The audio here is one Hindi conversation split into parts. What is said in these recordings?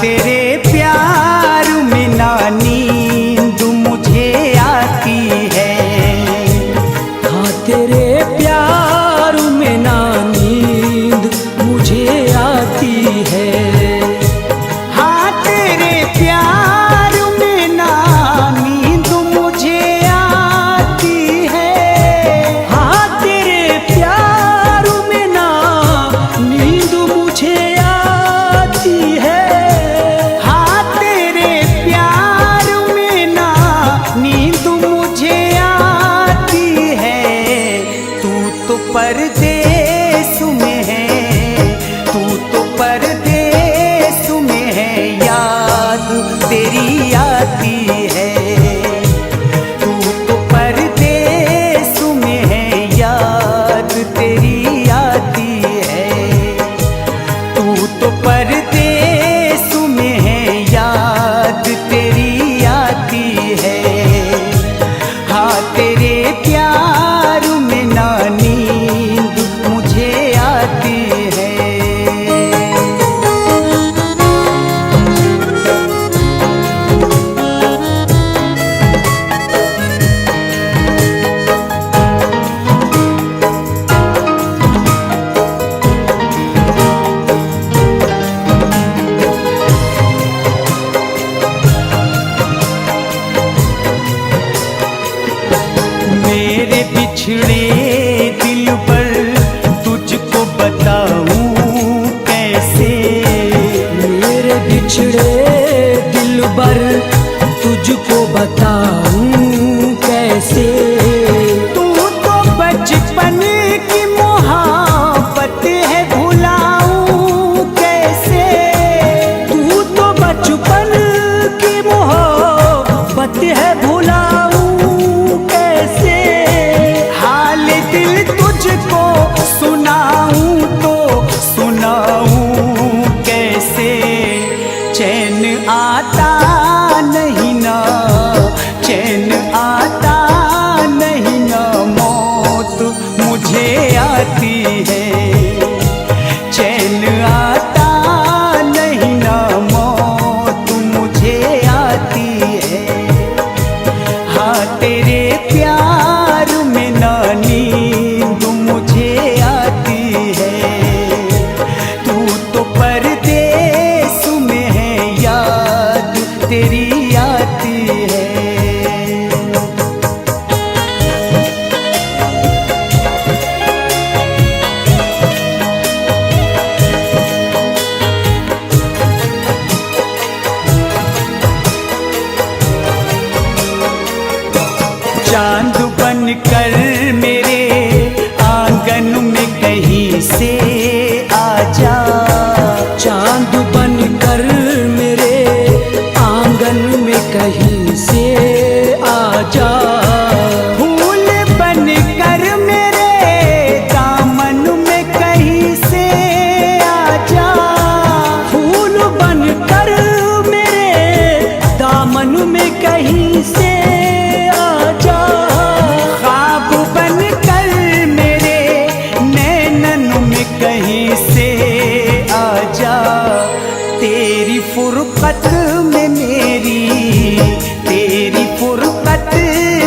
तेरे प्यार में ना नींद मुझे आती है। हाँ तेरे प्यार में ना नींद मुझे आती है। हाँ तेरे प्यार में ना नींद मुझे आती है। हाँ तेरे प्यार में ना नींद मुझे आती है। हाँ तेरे प्यार में ना नींद मुझे आती है। तू तो परदेस में है, तू तो परदेस में है, याद तेरी आती है। तू तो परदेस में है, याद तेरी आती है। तू तो परदेस में है, याद तेरी आती है। हाँ तेरे प्यार में ना नींद मुझे आती है। मेरे बिछड़े दिल पर तुझको बताऊं कैसे। मेरे बिछड़े दिल पर तुझको बताऊं कैसे। तू तो बचपन की मोहब्बत है, भुलाऊं कैसे। तू तो बचपन की मोहब्बत है, भुलाऊं कैसे। हाल दिल तुझको सुनाऊं तो सुनाऊं कैसे। चैन आता नहीं ना, चैन आता नहीं ना, मौत मुझे आती है। चैन आता नहीं ना, मौत मुझे आती है। हाँ तेरे प्यार में ना नींद मुझे आती है। तू तो परदेस में है, याद तेरी आती है। चांद बनकर मेरे आंगन में कहीं से आजा। चांद बनकर मेरे आंगन में कहीं से आजा। फूल बनकर मेरे दामन में कहीं से आजा। फूल बनकर मेरे दामन में कहीं से आजा। ख्वाब बनकर मेरे नैनन में कहीं से आजा। तेरी फुरकत में मेरी, तेरी फुरकत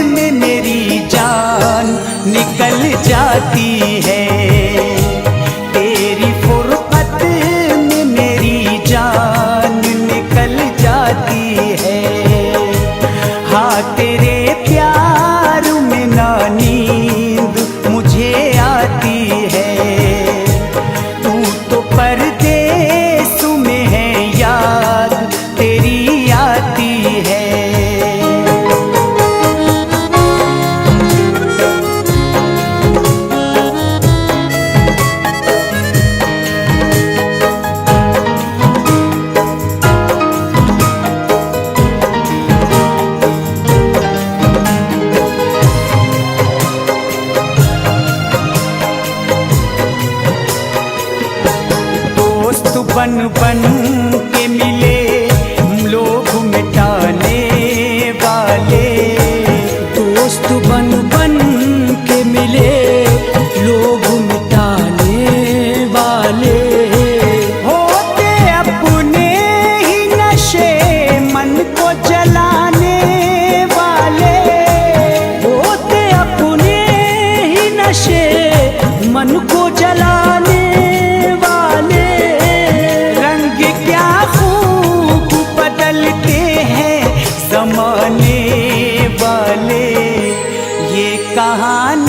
में मेरी जान निकल जाती है। तेरी फुरकत में मेरी जान निकल जाती है। हाँ तेरे प्यार में ना नींद मुझे आती है। तू तो परदेस में है, याद तेरी आती है। दोस्त बन बन के मिले लोग मिटाने वाले। दोस्त बन बन के मिले लोग मिटाने वाले। होते अपने ही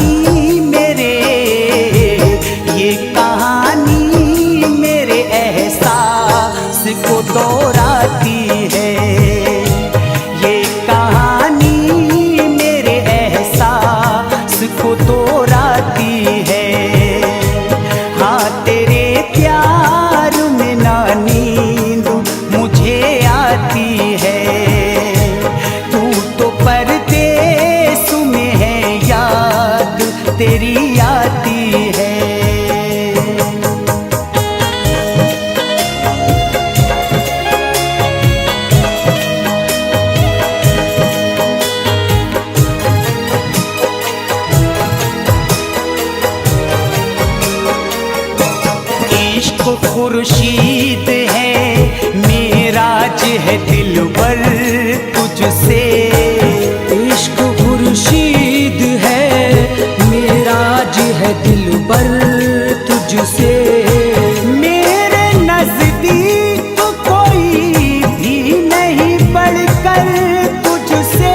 कहानी मेरे, ये कहानी मेरे एहसास को दोहराती है। ये कहानी मेरे एहसास को दोहराती है। हाँ तेरे प्यार में ना नींद मुझे आती है। तू तो परदेस में है, याद तेरी आती है। इश्क खुर्शीद है, मेराज है दिलबर तुझसे। इश्क खुर्शीद है, मेराज है दिलबर तुझसे। मेरे नजदीक कोई भी नहीं बढ़कर तुझसे।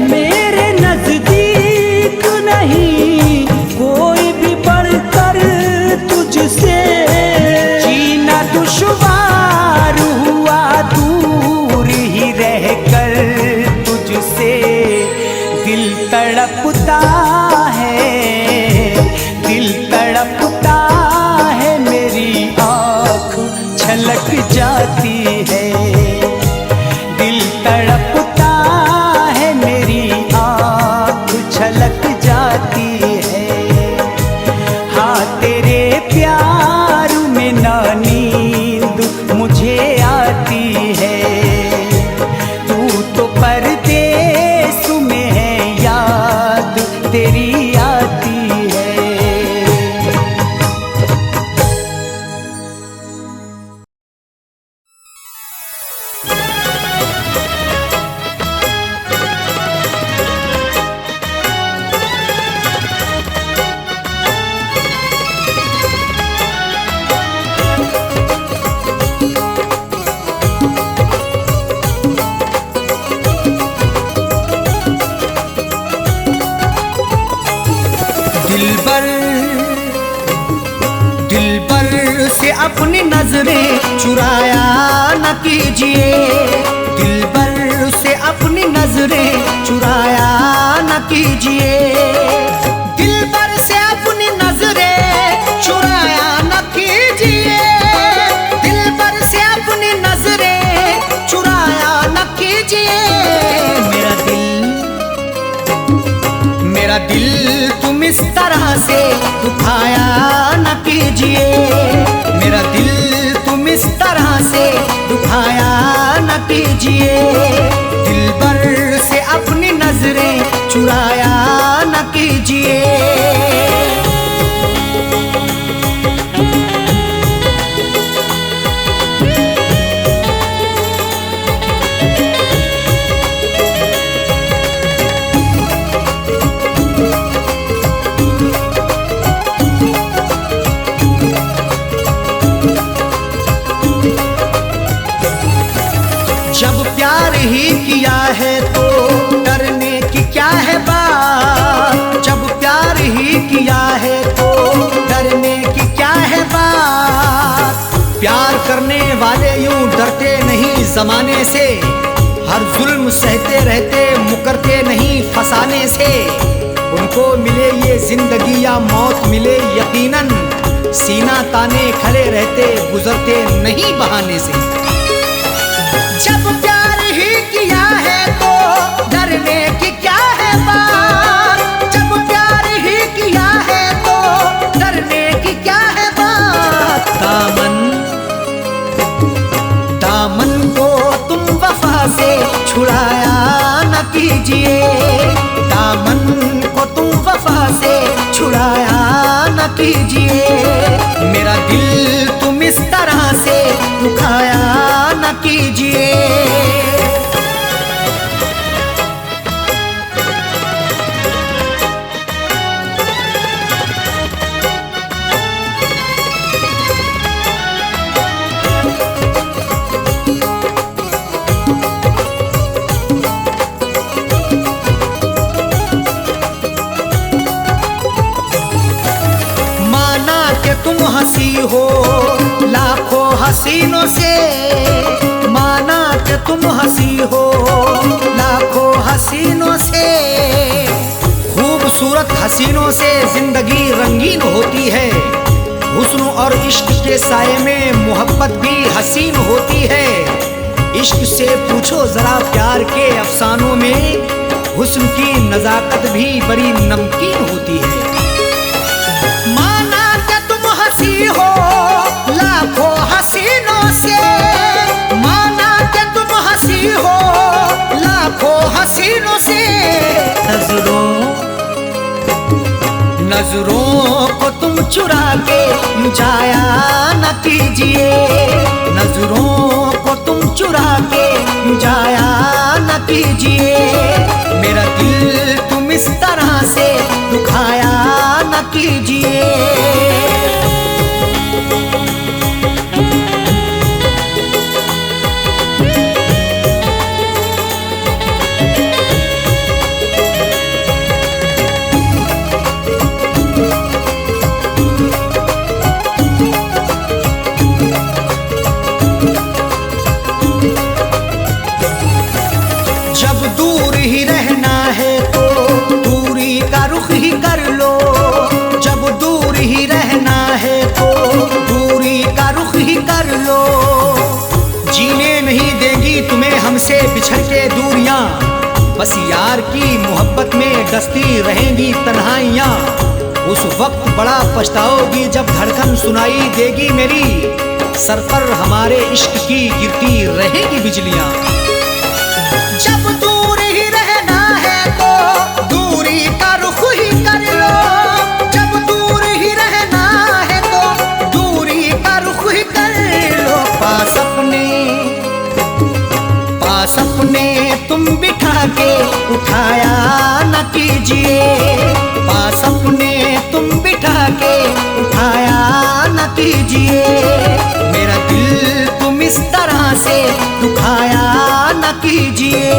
मेरे नजदीक नहीं कोई भी बढ़कर तुझसे। जीना दुश्वार हुआ दूर ही रहकर तुझसे। दिल तड़पता है, दिल तड़पता है, मेरी आँख छलक जाती है। दिल तड़पता है, मेरी आँख छलक जाती है। हाँ तेरे प्यार में ना नींद मुझे आती है। तू तो परदेस में है, याद तेरी आती है। दिलबर, दिलबर से अपनी नजरें चुराया न कीजिए। दिलबर से अपनी नजरें चुराया न कीजिए। दिलबर से अपनी नजरें चुराया न कीजिए। दिलबर से अपनी नजरें चुराया न कीजिए। मेरा दिल तुम इस तरह से दुखाया न कीजिए। मेरा दिल तुम इस तरह से दुखाया न कीजिए। दिलबर से अपनी नजरें चुराया न कीजिए। जब प्यार ही किया है तो डरने की क्या है बात। जब प्यार ही किया है तो डरने की क्या है बात। प्यार करने वाले यूं डरते नहीं जमाने से। हर जुल्म सहते रहते मुकरते नहीं फसाने से। उनको मिले ये जिंदगी या मौत मिले यकीनन। सीना ताने खड़े रहते गुजरते नहीं बहाने से। जब प्यार ही किया है तो डरने की क्या है बात। जब प्यार ही किया है तो डरने की क्या है बात। दामन को तुम वफा से छुड़ाया न कीजिए। दामन को तुम वफा से छुड़ाया न कीजिए। मेरा दिल तुम इस तरह से दुखाया न कीजिए। हो लाखों हसीनों से, माना कि तुम हंसी हो लाखों हसीनों से। खूबसूरत हसीनों से जिंदगी रंगीन होती है, हुस्न और इश्क के साए में मोहब्बत भी हसीन होती है। इश्क से पूछो जरा प्यार के अफसानों में, हुस्न की नजाकत भी बड़ी नमकीन होती है। माना कि तुम हंसी हो लाखों हसीनों से, माना कि तुम हंसी हो लाखों हसीनों से। नजरों को तुम चुरा के जाया न कीजिए, नजरों को तुम चुरा के जाया न कीजिए। मेरा दिल तुम इस तरह से दुखाया न कीजिए। जब दूर ही रहना है तो दूरी का रुख ही कर लो, जब दूर ही रहना है तो दूरी का रुख ही कर लो। जीने नहीं देगी तुम्हें हमसे बिछड़ के दूरियां, बस यार की मोहब्बत में डसती रहेंगी तन्हाइयां। उस वक्त बड़ा पछताओगी जब धड़कन सुनाई देगी मेरी, सर पर हमारे इश्क की गिरती रहेगी बिजलियां। जब दूर ही रहना है तो दूरी का रुख ही कर लो, जब दूर ही रहना है तो दूरी का रुख ही कर लो। पास अपने तुम बिठा के उठाया न कीजिए, पास अपने तुम बिठा के उठाया न कीजिए। मेरा दिल तुम इस तरह से दुखाया न कीजिए।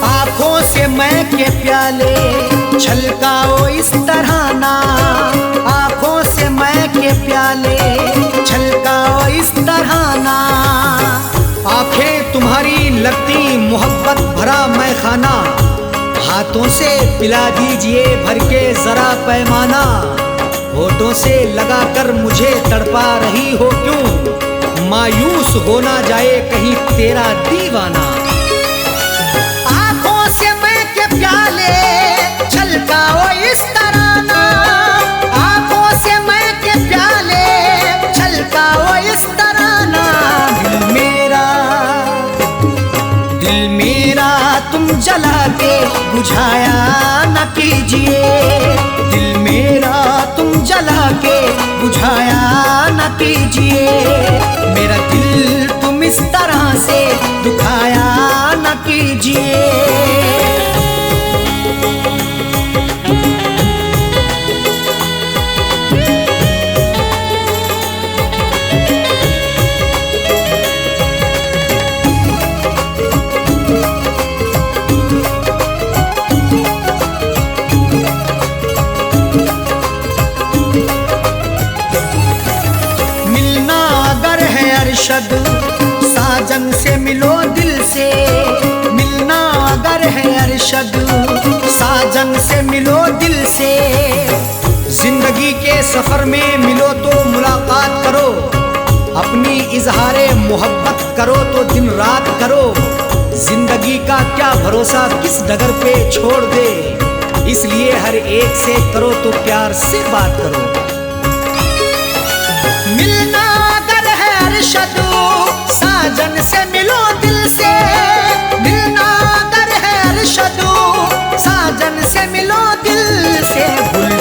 आँखों से मैं के प्याले छलकाओ इस तरह ना, आँखों से मैं के प्याले छलकाओ इस तरह ना। आँखें तुम्हारी लगती मोहब्बत भरा मैं खाना, हाथों से पिला दीजिए भर के जरा पैमाना। होठों से लगाकर मुझे तड़पा रही हो क्यों, मायूस हो ना जाए कहीं तेरा दीवाना। आँखों से मैं के प्याले छलकाओ इस तरह ना, आँखों से मैं के प्याले छलकाओ इस तरह ना। दिल मेरा तुम जला के बुझाया न कीजिए, दिल मेरा तुम जला के बुझाया न कीजिए। मेरा दिल तुम इस तरह से दुखाया न कीजिए। अरशद साजन से मिलो दिल से, मिलना अगर है अरशद साजन से मिलो दिल से। जिंदगी के सफर में मिलो तो मुलाकात करो, अपनी इजहारे मोहब्बत करो तो दिन रात करो। जिंदगी का क्या भरोसा किस डगर पे छोड़ दे, इसलिए हर एक से करो तो प्यार से बात करो। मिलना अगर है अरशद साजन से मिलो दिल से, मिलना अगर है अरशद साजन से मिलो दिल से। गुल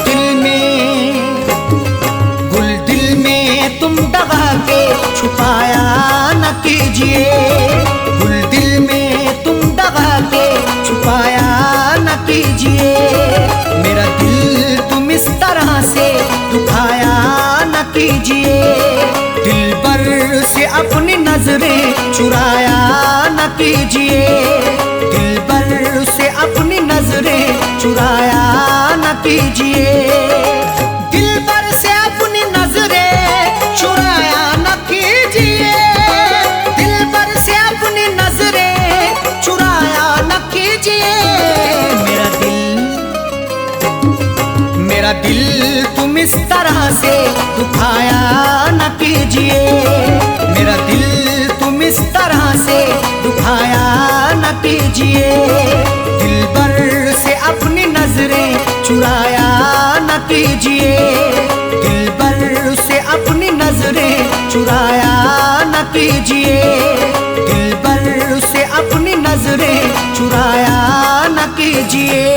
दिल में तुम दबा के छुपाया न कीजिए, गुल दिल में तुम दबा के कीजिए। मेरा दिल तुम इस तरह से दुखाया न कीजिए। दिल भर से अपनी नजरें चुराया न कीजिए। दिल भर से अपनी नजरें चुराया न कीजिए। दिल भर से अपनी नजरें चुराया न कीजिए। दिल भर से अपनी नजरें चुराया न कीजिए। मेरा दिल तुम इस तरह से दुखाया न कीजिए। मेरा दिल तुम इस तरह से दुखाया न कीजिए। दिल भर से अपनी नजरें चुराया न कीजिए। दिल भर से अपनी नजरें चुराया न कीजिए। दिल भर से अपनी नजरें चुराया न कीजिए।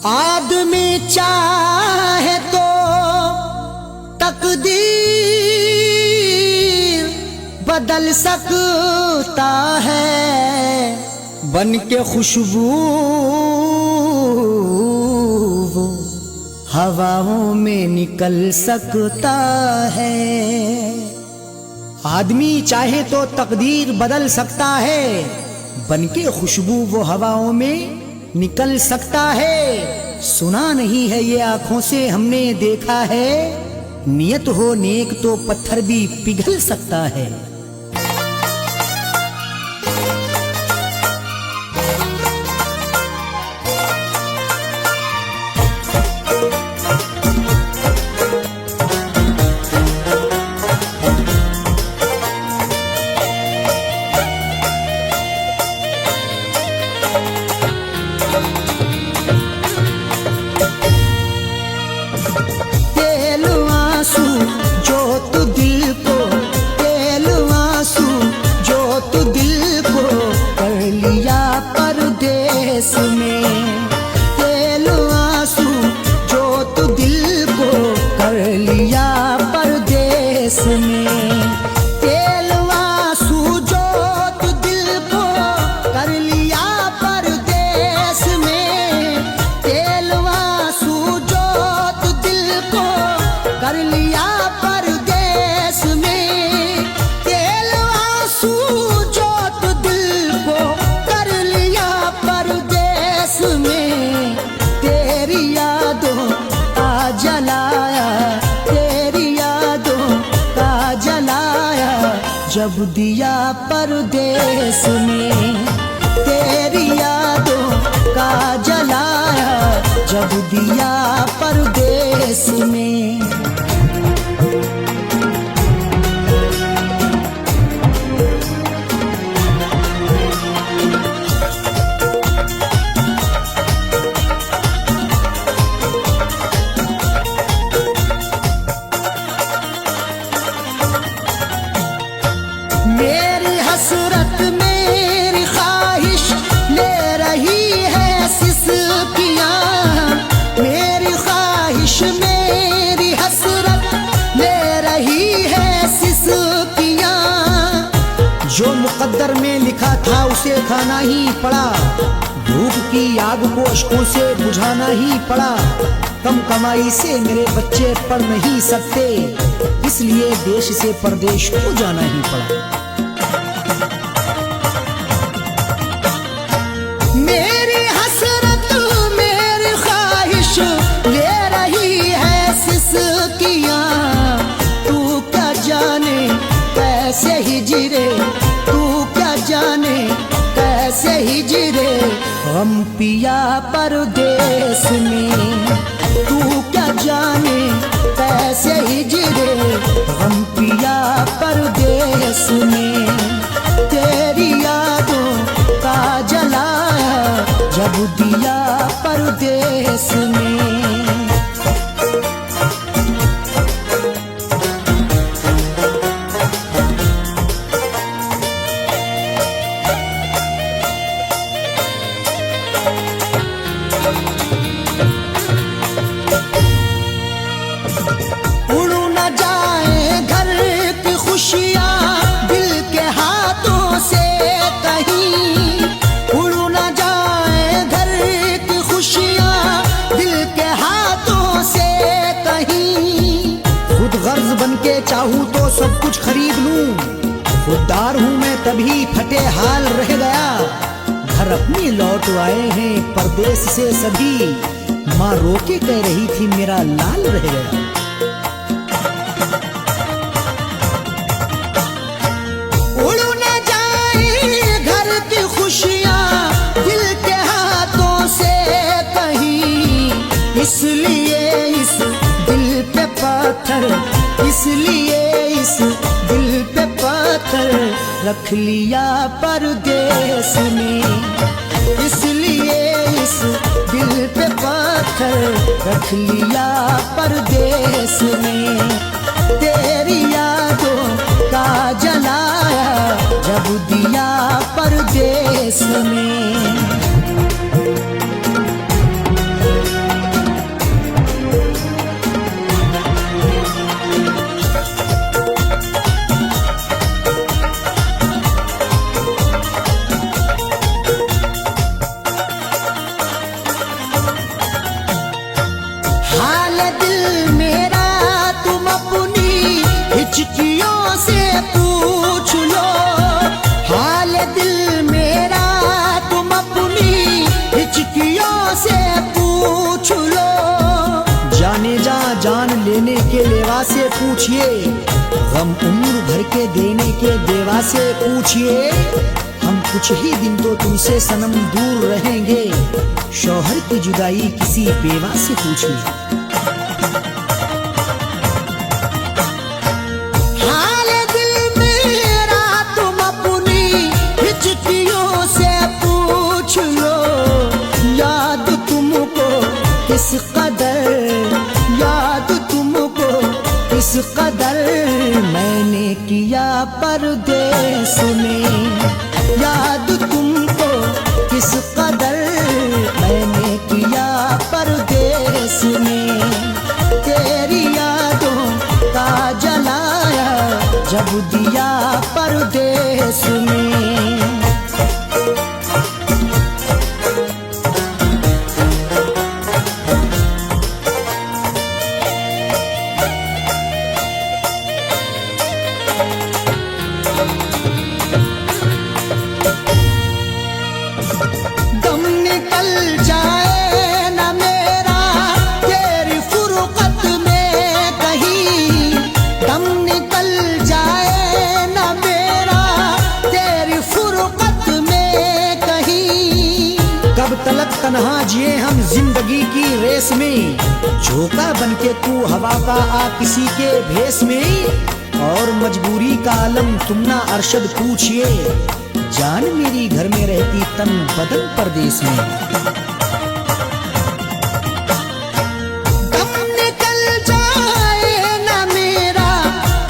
आदमी चाहे तो तकदीर बदल सकता है। बन के खुशबू वो हवाओं में निकल सकता है। आदमी चाहे तो तकदीर बदल सकता है। बन के खुशबू वो हवाओं में निकल सकता है। सुना नहीं है ये आंखों से हमने देखा है। नियत हो नेक तो पत्थर भी पिघल सकता है। जब दिया परदेस में तेरी यादों का जलाया। जब दिया परदेस में मेरी हसरत मेरी ख्वाहिश ले रही है सिसकियां। मेरी ख्वाहिश मेरी हसरत ले रही है सिसकियां। जो मुकद्दर में लिखा था उसे खाना ही पड़ा। भूख की आग को अश्कों से बुझाना ही पड़ा। कम कमाई से मेरे बच्चे पढ़ नहीं सकते, इसलिए देश से परदेश को जाना ही पड़ा। मेरी हसरत मेरी ख्वाहिश ले रही है सिसकियां। तू क्या जाने कैसे हिजरे, तू क्या जाने कैसे हिजरे हम पिया परदेस में। तू क्या जाने कैसे हिजरे हम पिया परदेस में। तेरी यादों का जलाया जब दिया परदेस में। सब कुछ खरीद लूं, खुददार हूं मैं तभी फटे हाल रह गया। घर अपने लौट आए हैं परदेश से सभी, माँ रोके कह रही थी मेरा लाल रह गया। उड़ न जाए घर की खुशियां दिल के हाथों से कहीं, इसलिए इस दिल पे पत्थर, इसलिए इस दिल पे पत्थर रख लिया परदेश में, इसलिए इस दिल पे पत्थर रख लिया परदेश में। तेरी यादों का जलाया जब दिया परदेश में। हाल दिल मेरा तुम अपनी हिचकियों से पूछ लो, हाल दिल मेरा तुम अपनी हिचकियों से पूछ लो। जाने जा जान लेने के लेवा से पूछिए, गम उम्र भर के देने के देवा से पूछिए। हम कुछ ही दिन तो तुमसे सनम दूर रहेंगे, शौहर की जुदाई किसी बेवा से पूछिए। हाल दिल मेरा तुम अपनी हिचकियों से पूछ लो, याद तुमको किस कदर, याद तुमको किस कदर मैंने किया परदेश में, याद तुमको किस कदर मैंने किया परदेश में। तेरी यादों का जलाया जब दिया परदेश में। दम निकल जाए न मेरा तेरी फुरकत में कहीं, दम निकल जाए न मेरा तेरी फुरकत में कहीं। कब तलक तन्हा जिए हम जिंदगी की रेस में, झोंका बनके तू हवा का आ किसी के भेस में। और मजबूरी का आलम तुम ना अरशद पूछिए, जान मेरी घर में रहती तन बदन परदेश में। दम निकल जाए न मेरा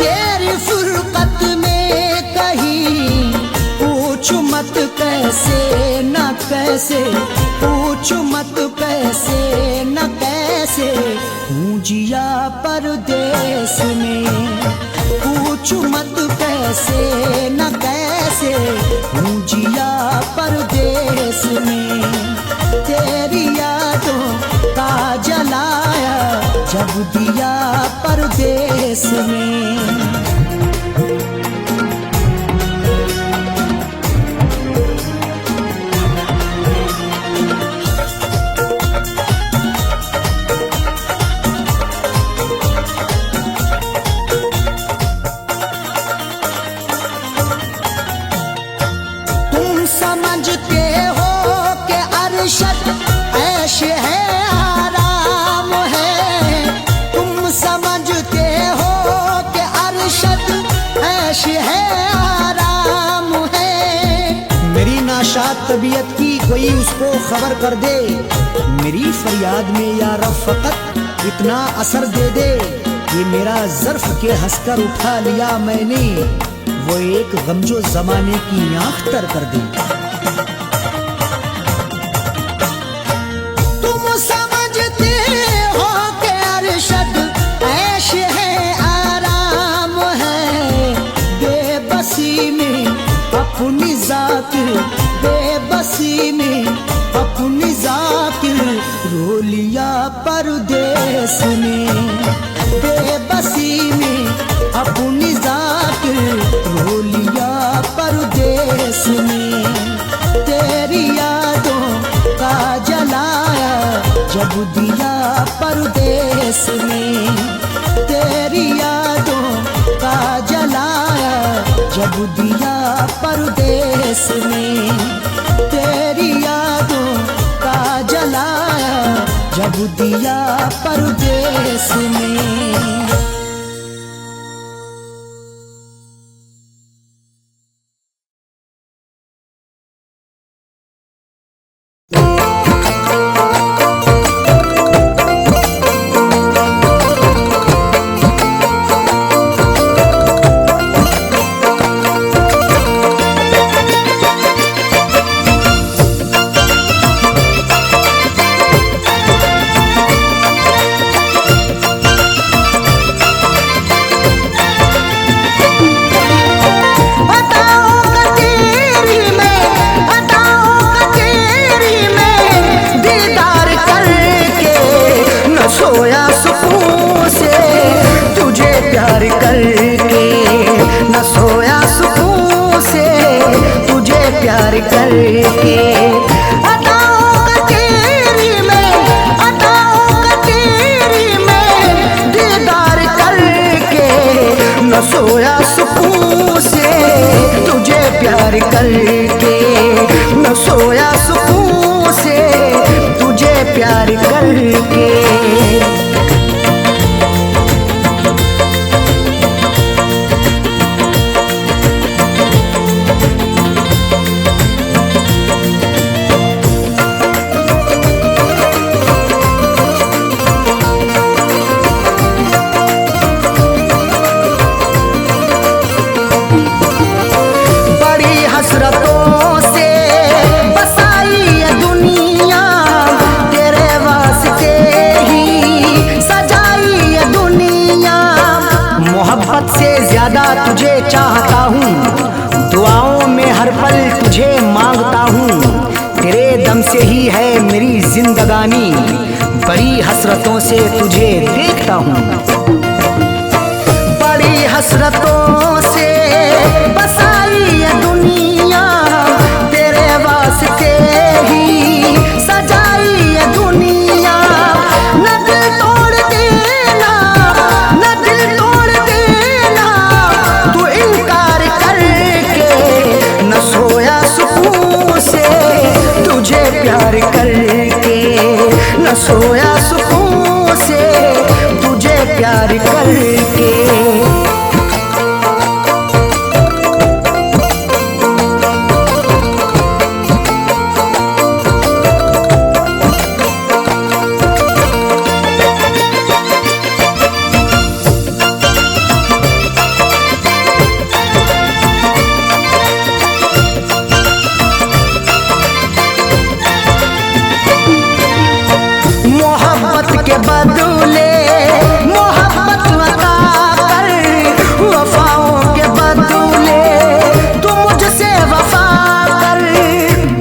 तेरी फुरकत में कहीं, पूछ मत कैसे न कैसे, पूछ मत कैसे न कैसे हूँ जिया परदेश में, पूछ मत कैसे न कैसे हूँ जिया परदेश में। तेरी यादों का जलाया जब दिया परदेश में। समझते हो कि अरशद ऐश है आराम है, तुम समझते हो कि अरशद ऐश है आराम है। मेरी नाशाद तबीयत की कोई उसको खबर कर दे, मेरी फरियाद में या रब फकत इतना असर दे दे। ये मेरा ज़र्फ के हंसकर उठा लिया मैंने, वो एक गमजो जमाने की आंख तर कर दी। तुम समझते हो कि अरशद ऐश है आराम है, बेबसी में अपनी जाकिर, बेबसी में अपनी जाकिर रो लिया परदेश में। बेबसी में अपनी जात रो लिया परदेस में। तेरी यादों का जलाया जब दिया परदेस में। तेरी यादों का जलाया जब दिया परदेस में। तेरी यादों का जलाया जब दिया परदेस में। सोया सुकून से तुझे प्यार करके, न सोया सुकून से तुझे प्यार करके। तुझे चाहता हूँ, दुआओं में हर पल तुझे मांगता हूँ। तेरे दम से ही है मेरी जिंदगानी, बड़ी हसरतों से तुझे देखता हूँ। बड़ी हसरतों से बसाई ये दुनिया, तेरे वास्ते ही सजाई ये दुनिया। न दिल तोड़ देना, न दिल तोड़ देना, तू इनकार करके। न सोया सुकून से तुझे प्यार करके, न सोया सुकून से तुझे प्यार करके। के बदले मोहब्बत अता कर, वफाओं के बदले तू मुझसे वफा कर।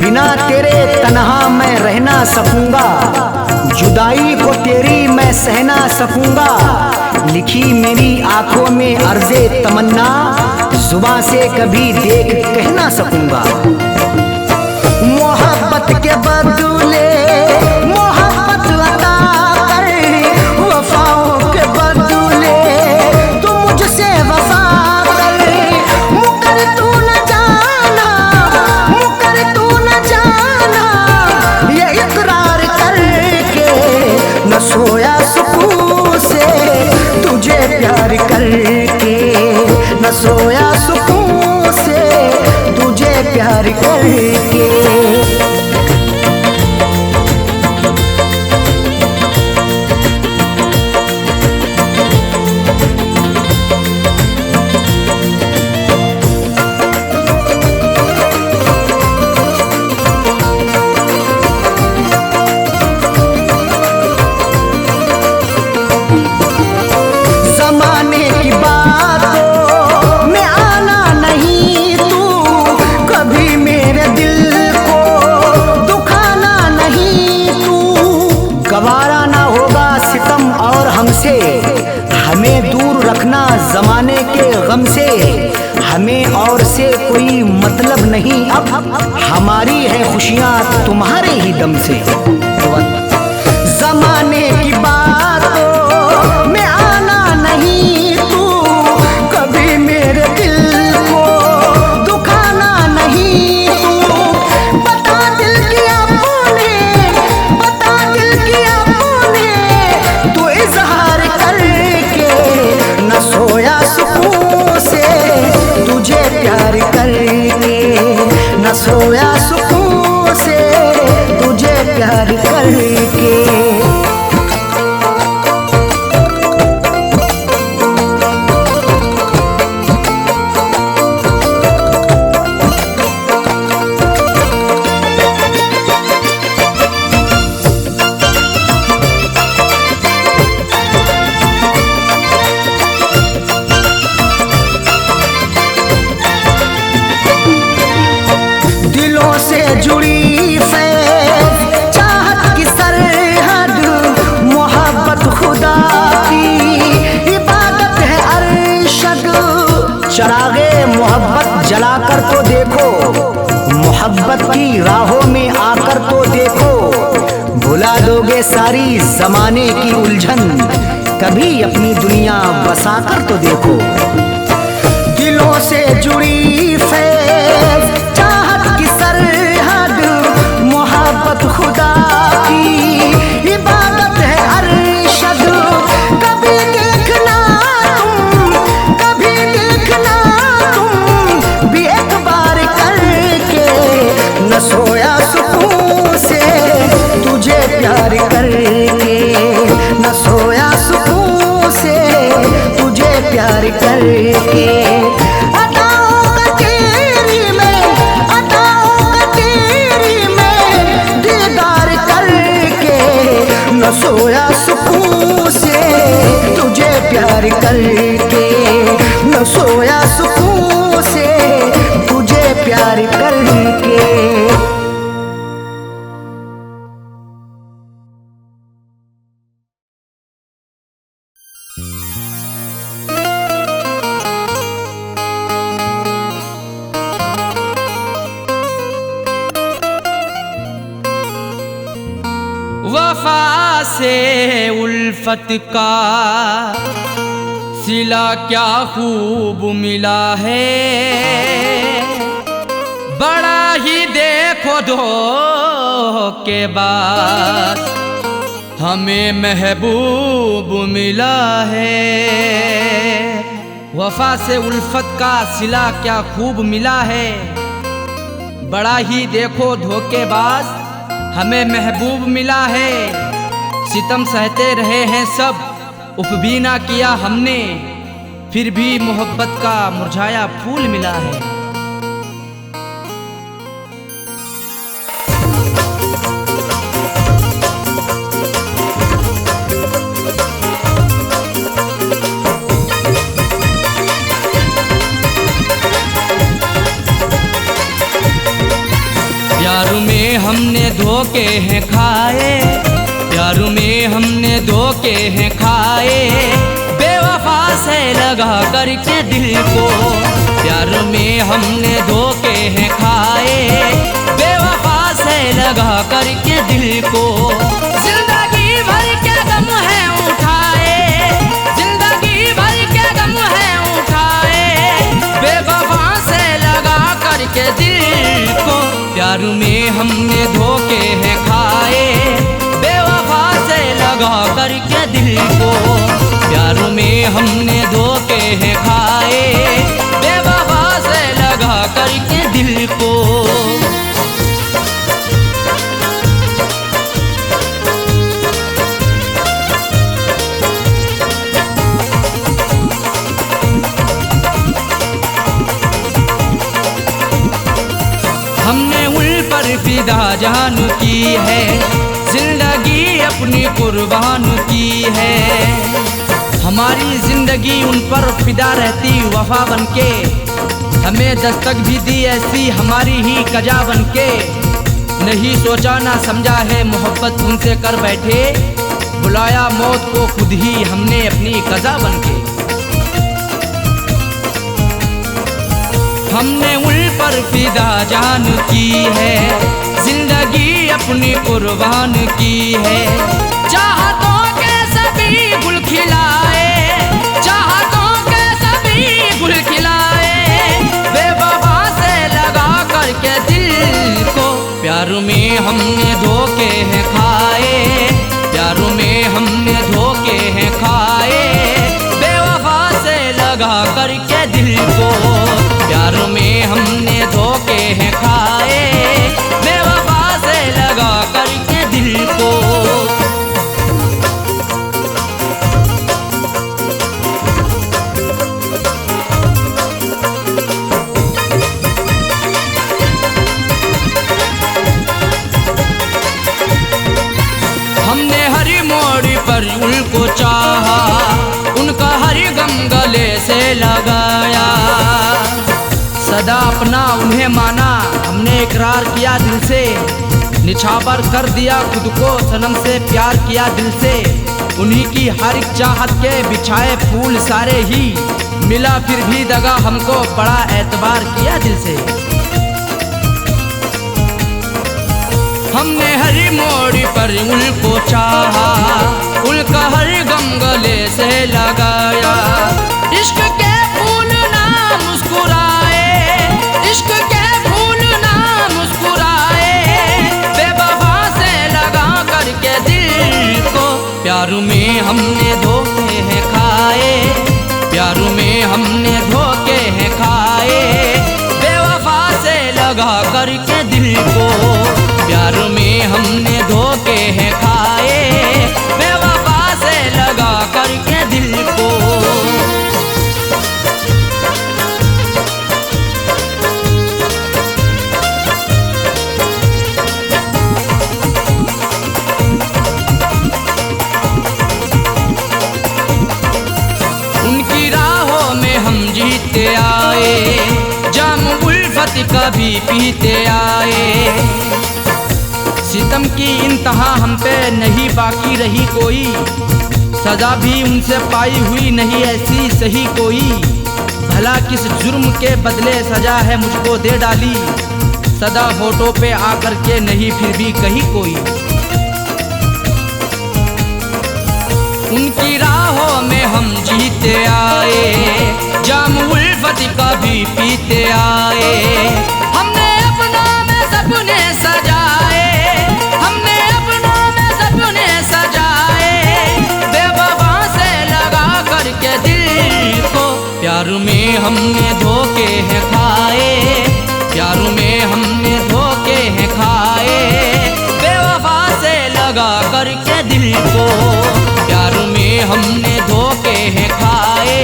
बिना तेरे तन्हा मैं रह ना सकूंगा, जुदाई को तेरी मैं सह ना सकूंगा। लिखी मेरी आंखों में अर्ज़े तमन्ना, जुबां से कभी देख कह ना सकूंगा। मोहब्बत के बदले मोहब्बत अता कर, वफाओं के बदले तू मुझसे वफा कर। मुकर तू न जाना, मुकर तू न जाना, ये इकरार करके। न सोया सुकून से तुझे प्यार करके, न सोया सुकून से तुझे प्यार कर हमारी है खुशियाँ तुम्हारे ही दम से। जमाने की बातों में आना नहीं तू, कभी मेरे दिल को दुखाना नहीं तू। बता दिल किया तूने, बता दिल किया तूने, तू इजहार करके न सोया सुकून से, तुझे प्यार करके न सोया सुकून से, तुझे प्यार करके। दिलों से जुड़ी फैज़ चाहत की सरहद, मोहब्बत खुदा की इबादत है अरशद। चरागे मोहब्बत जलाकर तो देखो, मोहब्बत की राहों में आकर तो देखो, भुला दोगे सारी जमाने की उलझन, कभी अपनी दुनिया बसाकर तो देखो। दिलों से जुड़ी फैज़ चाहत की सरहद, मोहब्बत खुदा की इबादत है अरशद। कभी देखना तुम, कभी देखना तुम भी एक बार करके, न सोया सुकून से, तुझे प्यार करके न सोया सुकून से, तुझे प्यार करके। अदाओं का तेरी में, अदाओं का तेरी में दीदार करके, न सोया सुकून से, तुझे प्यार करके न सोया सुकून से, तुझे प्यार करके। वफा से उल्फत का सिला क्या खूब मिला है, बड़ा ही देखो धोखे बाद हमें महबूब मिला है। वफा से उल्फत का सिला क्या खूब मिला है, बड़ा ही देखो धोखेबाज हमें महबूब मिला है। सितम सहते रहे हैं सब, उफ भी ना किया हमने, फिर भी मोहब्बत का मुरझाया फूल मिला है। प्यार में हमने धोखे हैं खाए, प्यार में हमने धोखे हैं खाए, बेवफा से लगा करके दिल को। प्यार में हमने धोखे हैं खाए, बेवफा से लगा करके दिल को। जिंदगी भर के गम है उठाए, जिंदगी भर के गम है उठाए, बेवफा से लगा करके दिल को। प्यार में हमने धोखे हैं खाए, बेवफा से लगा करके दिल को। प्यार में हमने धोखे हैं खाए, बेवफा से लगा करके दिल को। हमने उन पर फिदा जान की है, जिंदगी अपनी कुर्बान की है। हमारी जिंदगी उन पर फिदा रहती वफा बनके, हमें दस्तक भी दी ऐसी हमारी ही कजा बनके। नहीं सोचा ना समझा है मोहब्बत उनसे कर बैठे, बुलाया मौत को खुद ही हमने अपनी कजा बनके। हमने उन पर फिदा जान की है, जिंदगी अपनी कुर्बान की है। चाहतों के सभी गुल खिलाए, चाहतों के सभी गुल खिलाए, बेवफा से लगा करके दिल को। प्यार में हमने धोखे हैं खाए, प्यार में हमने धोखे हैं खाए, बेवफा से लगा करके दिल को। प्यार में हमने धोखे हैं खाए, बेवफा से लगा करके दिल को। हमने हर मोड़ पर उनको चाहा, उनका हर गम गले से लगाया, सदा अपना उन्हें माना। हमने इकरार किया दिल से, निछावर कर दिया खुद को, सनम से प्यार किया दिल से। उन्हीं की हर एक चाहत के बिछाए फूल सारे ही, मिला फिर भी दगा हमको, बड़ा एतबार किया दिल से। हमने हर मोड़ पर उनको चाहा, उनका हर गम गले से लगाया। इश्क के फूल ना मुस्कुराए, इश्क के फूल ना मुस्कुराए, बेवफा से लगा करके दिल को। प्यार में हमने धोखे हैं खाए, प्यार में हमने धोखे हैं खाए, बेवफा से लगा करके दिल को। प्यार में हमने धोखे हैं खाए, बेवफा से लगा करके दिल को। उनकी राहों में हम जीते आए, जाम उल्फत का भी पीते आए। सितम की इंतहा हम पे नहीं बाकी रही कोई, सजा भी उनसे पाई हुई नहीं ऐसी सही कोई। भला किस जुर्म के बदले सजा है मुझको दे डाली, सदा होठों पे आकर के नहीं फिर भी कही कोई। उनकी राहों में हम जीते आए, जाम उल्फत का भी पीते आए। हमने अपना में सपने सजाए, हमने अपना में सपने सजाए, बेवफा से लगा करके दिल को। प्यार में हमने धोखे हैं खाए, प्यार में हमने धोखे हैं खाए, बेवफा से लगा करके दिल को। प्यार में हमने धोखे हैं खाए,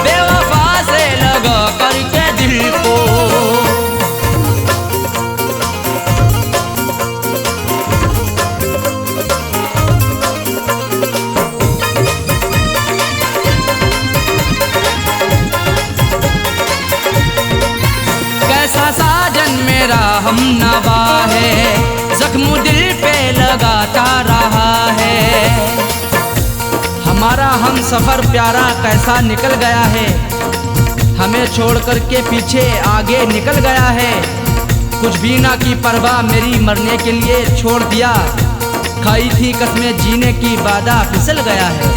बेवफा से लगा करके दिल को। कैसा साजन मेरा हम नवा है, जख्म दिल पे लगाता रहा है। हमारा हम सफर प्यारा कैसा निकल गया है, हमें छोड़ कर के पीछे आगे निकल गया है। कुछ भी ना की परवाह मेरी मरने के लिए छोड़ दिया, खाई थी कसमें जीने की वादा फिसल गया है।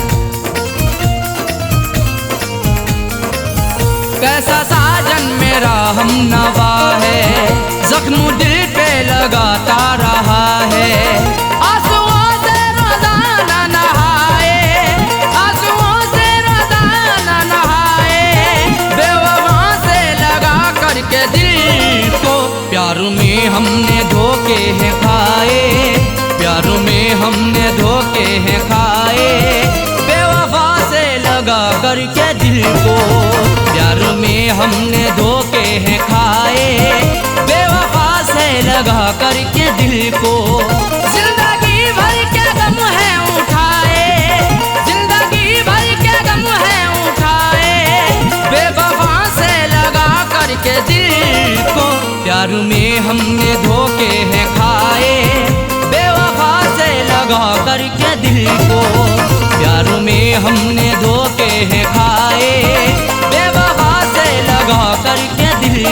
कैसा साजन मेरा हम नवा है, जख्म दिल पे लगाता रहा है। आंसुओं से रोजाना नहाए, आंसुओं से रोजाना नहाए, बेवफा से लगा करके दिल को। प्यार में हमने धोखे हैं खाए, प्यार में हमने धोखे हैं खाए, बेवफा से लगा करके दिल को। प्यार में हमने धोखे हैं खाए, बेवफा से लगा करके दिल को। जिंदगी भर के गम है उठाए, जिंदगी भर के गम है उठाए, बेवफा से लगा करके दिल को। प्यार में हमने धोखे हैं खाए, बेवफा से लगा करके दिल को। प्यार में हमने धोखे हैं खाए, बेवफा से लगा करके दिल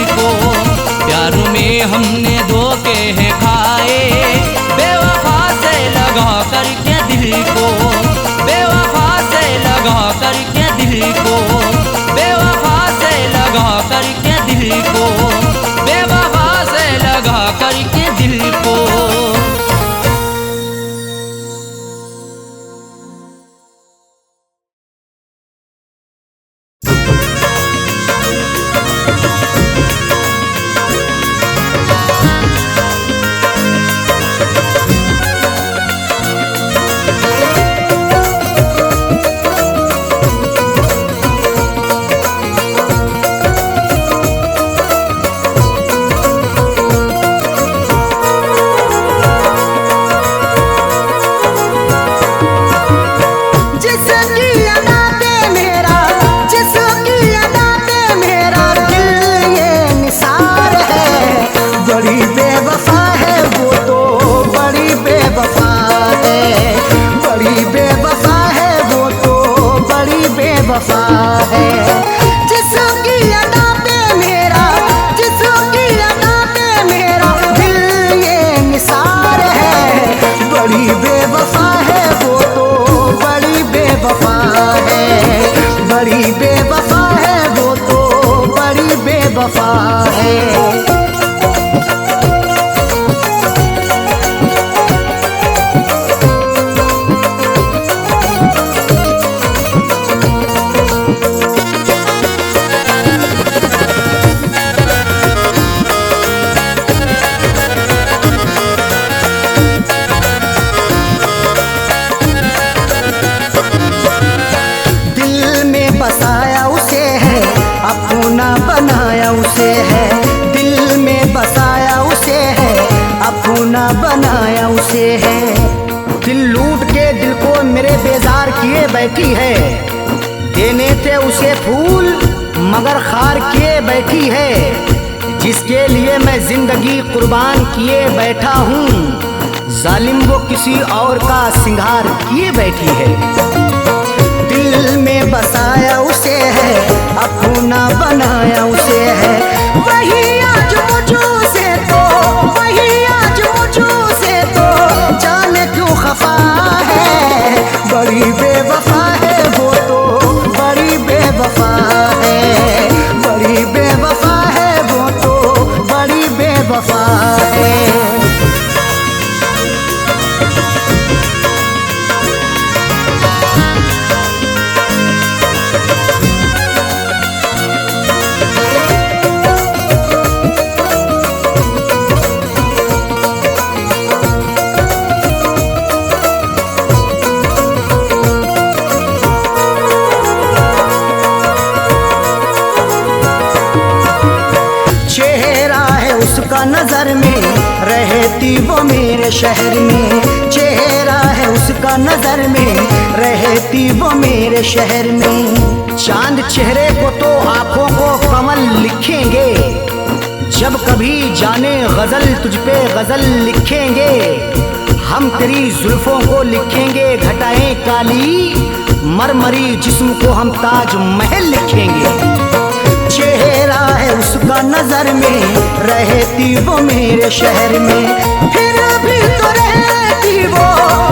अपूना बनाया उसे है। दिल लूट के दिल को मेरे बेजार किए बैठी है। देने थे उसे फूल मगर खार किए बैठी है। जिसके लिए मैं जिंदगी कुर्बान किए बैठा हूँ, जालिम वो किसी और का सिंगार किए बैठी है। दिल में बसाया उसे है, अपूना बनाया उसे है। वही आज मुझसे तो, वही आज मुझसे तो जाने क्यों खफा है। बड़ी बेवफा है वो तो, बड़ी बेवफा है। बड़ी बेवफा है वो तो, बड़ी बेवफा है। उसका नजर में रहती वो मेरे शहर में। चेहरा है उसका नजर में रहती वो मेरे शहर में। चांद चेहरे को तो आंखों को कमल लिखेंगे। जब कभी जाने गजल तुझ पे गजल लिखेंगे। हम तेरी जुल्फों को लिखेंगे घटाएं काली, मरमरी जिस्म को हम ताज महल लिखेंगे। चेहरा है उसका नजर में रहती वो मेरे शहर में। फिर भी तो रहती वो,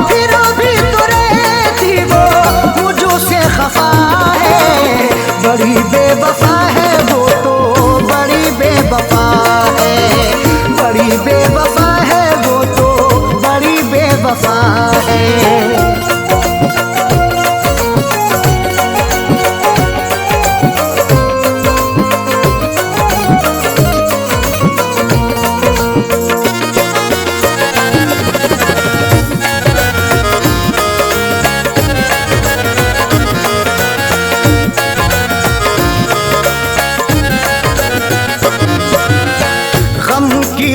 फिर भी तो रहती वो मुझों से खफा है। बड़ी बेवफा है वो तो, बड़ी बेवफा है। बड़ी बेवफा है वो तो, बड़ी बेवफा है।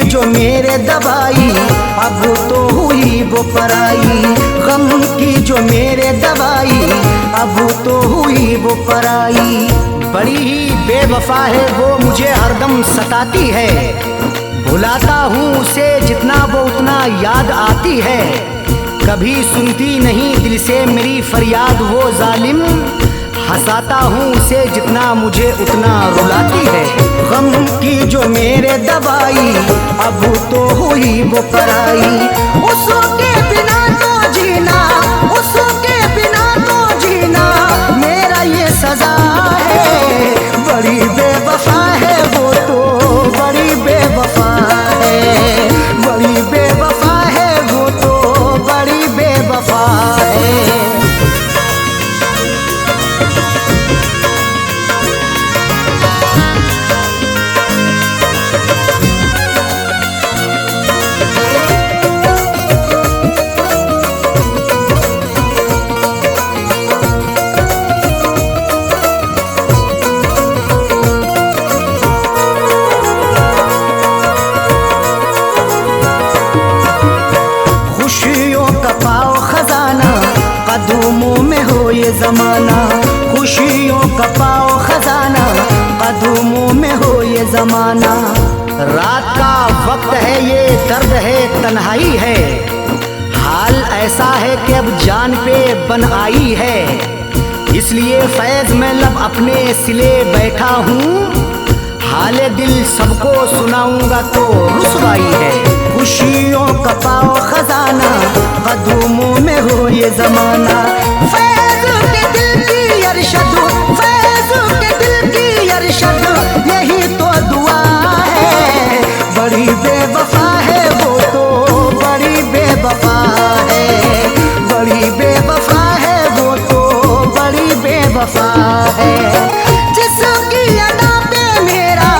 जो मेरे दवाई अब तो हुई वो पराई। गम की जो मेरे दवाई अब तो हुई वो पराई। बड़ी ही बेवफा है वो, मुझे हरदम सताती है। भुलाता हूँ उसे जितना वो उतना याद आती है। कभी सुनती नहीं दिल से मेरी फरियाद वो जालिम। हंसाता हूँ उसे जितना मुझे उतना रुलाती है। गम की जो मेरे दवाई अब तो हुई वो पराई। उसके बिना तो जीना, उसके बिना तो जीना मेरा ये सजा है। बड़ी बेवफा है वो तो, बड़ी बेवफा है। बड़ी बेवफा है वो तो, बड़ी बेवफा है। कदमों में हो ये जमाना, खुशियों का पाओ खजाना। कदमों में हो ये जमाना। रात का वक्त है ये दर्द है तन्हाई है। हाल ऐसा है कि अब जान पे बन आई है। इसलिए फैज में लब अपने सिले बैठा हूँ। हाले दिल सबको सुनाऊंगा तो रुसवाई है। खुशियों का पाओ खजाना, कदमों में हो ये जमाना। फैज के दिल की अरशद, फैज के दिल की अरशद यही तो दुआ है। बड़ी बेवफा है वो तो, बड़ी बेवफा है। बड़ी बेवफा है वो तो, बड़ी बेवफा है। जिसकी अदा पे मेरा,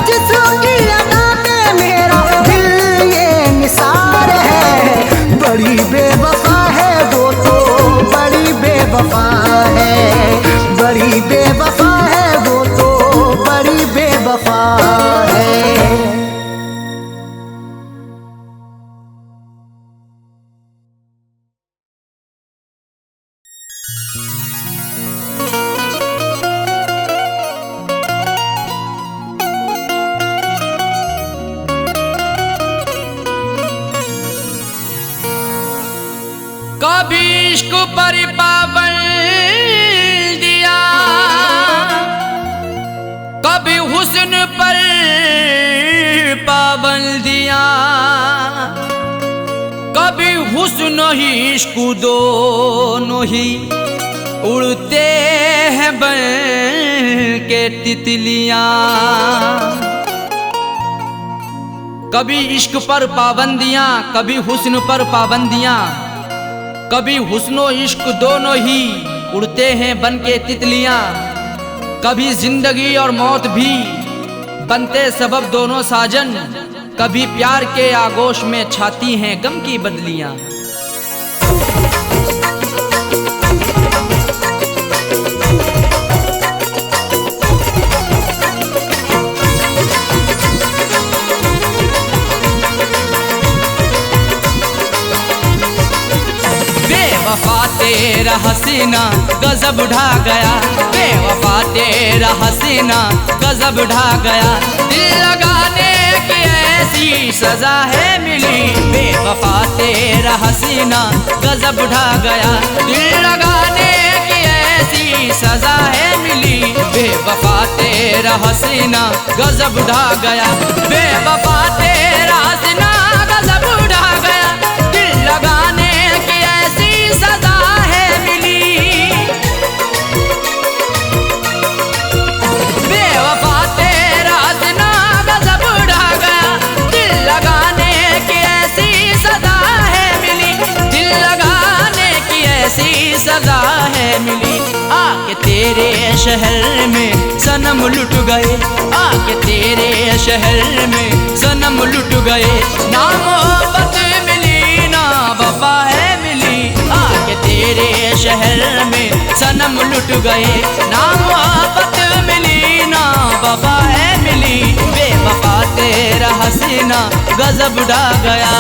जिसकी अदा पे मेरा दिल ये निसार है। बड़ी बेवफा है वो तो, बड़ी बेवफा है। बड़ी बेवफा है वो तो, बड़ी बेवफा है। कभी इश्क पर पाबंदियां, कभी हुस्न पर पाबंदियां, कभी हुस्न ही इश्क दोनों ही उड़ते हैं बन के तितलियां। कभी इश्क पर पाबंदियां, कभी हुस्न पर पाबंदियां, कभी हुस्नो इश्क दोनों ही उड़ते हैं बन के तितलियां। कभी जिंदगी और मौत भी बनते सबब दोनों साजन, कभी प्यार के आगोश में छाती हैं गम की बदलियां। बेवफा तेरा हसीना गजब ढा गया, बेवफा तेरा हसीना गजब ढा गया। दिल लगाने की ऐसी सजा है मिली, बेवफा तेरा हसीना गजब ढा गया। दिल लगाने की ऐसी सजा है मिली, बेवफा तेरा हसीना गजब ढा गया। बेवफा तेरा हसीना गजब ढा गया, दिल लगाने की ऐसी सजा है मिली। बेवफा तेरा हसीना गजब ढा गया, दिल लगाने की ऐसी सजा है मिली, दिल लगाने की ऐसी सजा है मिली। आके तेरे शहर में सनम लुट गए, आके तेरे शहर में सनम लुट गए। ना मोहब्बत मिली ना वफा है मिली, आके तेरे शहर में सनम लुट गए। ना मोहब्बत मिली ना वफा है मिली, बेवफा तेरा हसीना गजब ढा गया।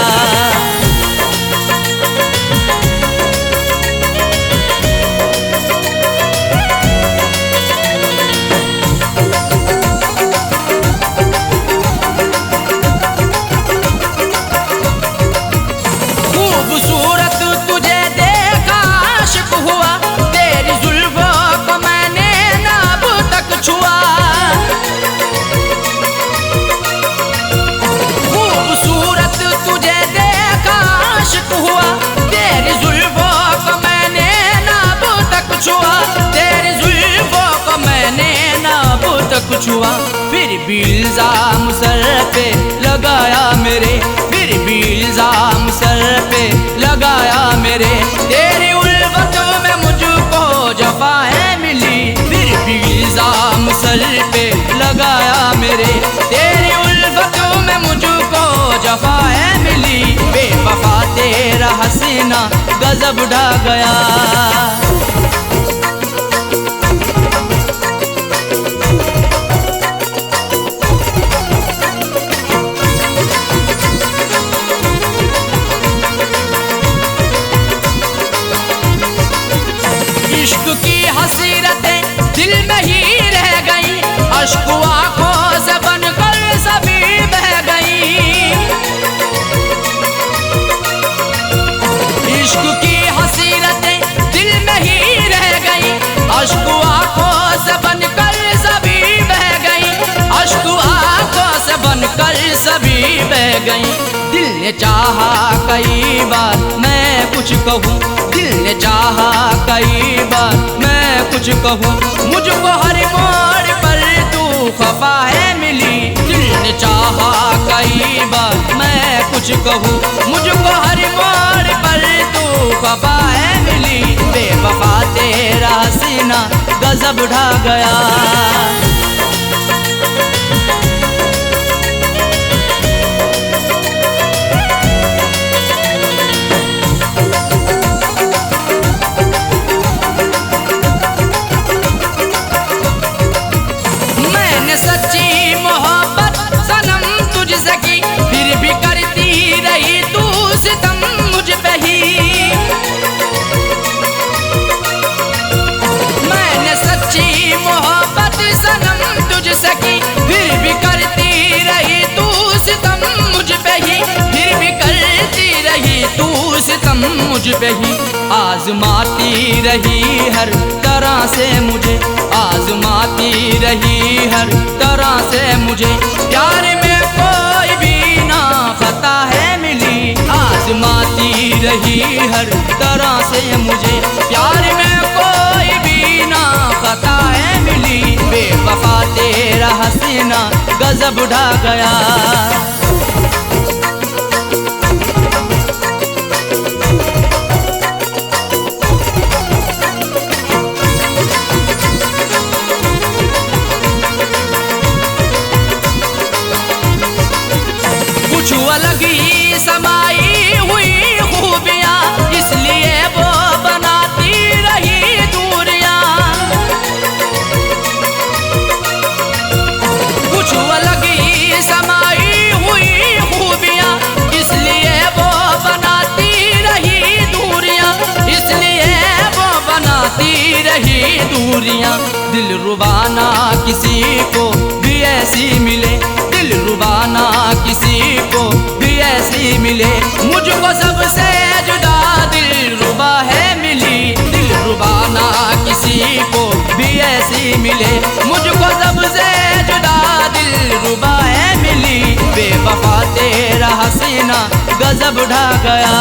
खूबसूरत तुझे देखा आशिक हुआ, तेरी जुल्फों को मैंने ना अब तक छुआ। खूबसूरत तुझे देखा आशिक हुआ, तेरी जुल्फों को मैंने ना अब तक छुआ, तेरी जुल्फों को मैंने ना अब तक छुआ। फिर भी इल्जाम सर पे लगाया मेरे, फिर भी इल्जाम सर पे लगाया मेरे। तेरी उल्फत में मुझको जफा है मिली, फिर भी इल्जाम सर पे लगाया मेरे। तेरी उल्फत में मुझको जफा है मिली, बेवफा तेरा हसीना गजब ढा गया। इश्क की हसीरतें दिल में ही रह गई, अश्क आंखों से बनकर सभी बह गई। इश्क की हसीरतें दिल में ही रह गई, अश्क आंखों से बनकर सभी बह गई, अश्क आंखों से बनकर सभी बह गई। दिल ने चाहा कई बार मैं कुछ कहूँ, दिल ने चाहा कई बार मैं कुछ कहूँ, मुझको हर मोड़ पर तू खफा है मिली। दिल ने चाहा कई बार मैं कुछ कहूँ, मुझको हर मोड़ पर तू खफा है मिली, बेवफा तेरा हसीना गजब ढा गया। सच्ची मोहब्बत सनम तुझसे की, फिर भी करती रही तू सितम मुझ पे ही। मैंने सच्ची मोहब्बत सनम सनम मुझ पे ही आजमाती रही हर तरह से मुझे, आजमाती रही हर तरह से मुझे। प्यार में कोई भी ना खता है मिली, आजमाती रही हर तरह से मुझे। प्यार में कोई भी ना खता है मिली, बेवफा तेरा हसीना गजब ढा गया। कुछ अलग ही समाई हुई खूबियाँ, इसलिए वो बनाती रही दूरियाँ। कुछ अलग ही समाई हुई खूबियाँ, इसलिए वो बनाती रही दूरियाँ, इसलिए वो बनाती रही दूरियाँ। दिल रुबाना किसी को भी ऐसी मिले, दिल रुबाना किसी को भी ऐसी मिले। मुझको सबसे जुदा दिल रुबा है मिली, दिल रुबाना किसी को भी ऐसी मिले। मुझको सबसे जुदा दिल रुबा है मिली, बेवफा तेरा हसीना गजब ढा गया।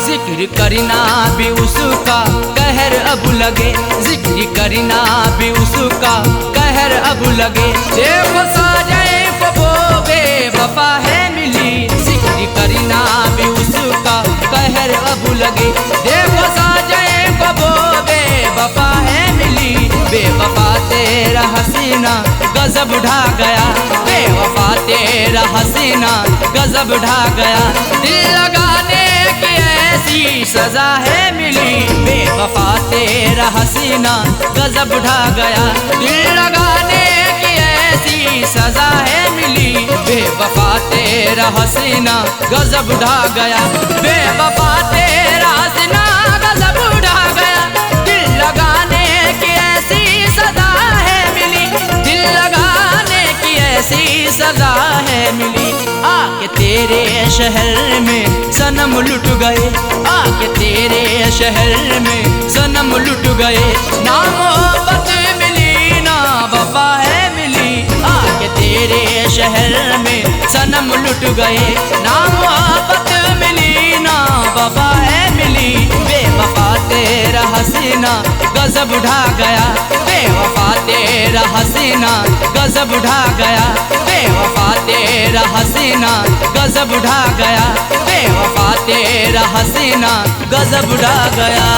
जिक्र करना भी उसका कहर अब लगे, जिक्र करना भी उसका कहर अब लगे। देखो साजाए वो बेवफा है मिली, जिक्र करना भी उसका कहर अब लगे। देखो साजाए वो बेवफा है मिली, बेवफा तेरा हसीना गजब ढा गया, बेवफा तेरा हसीना गजब ढा गया। दिल लगाने की ऐसी सजा है मिली, बेवफा तेरा हसीना गजब ढा गया। दिल लगाने की ऐसी सजा है मिली, बेवफा तेरा हसीना गजब ढा गया, बेवफा तेरा हसीना गजब ढा गया। दिल लगाने की ऐसी सजा है मिली, दिल लगाने की ऐसी सजा है मिली। आके तेरे शहर में सनम लुट गए, आके तेरे शहर में सनम लुट गए। ना मोहब्बत मिली ना वफा है मिली, आके तेरे शहर में सनम लुट गए। ना मोहब्बत मिली ना वफा है मिली, बेवफा तेरा हसीना गजब ढा गया, बेवफा तेरा हसीना गजब ढा गया, बेवफा तेरा हसीना गजब ढा गया, बेवफा तेरा हसीना गजब ढा गया।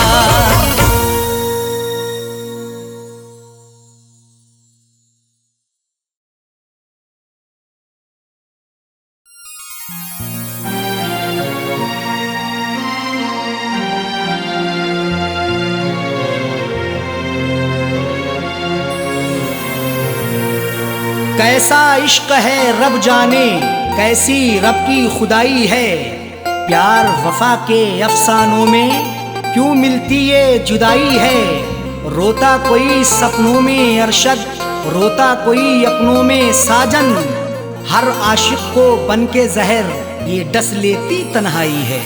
कैसा इश्क है रब जाने, कैसी रब की खुदाई है। प्यार वफा के अफसानों में क्यों मिलती ये जुदाई है। रोता कोई सपनों में अरशद, रोता कोई अपनों में साजन। हर आशिक को बन के जहर ये डस लेती तन्हाई है।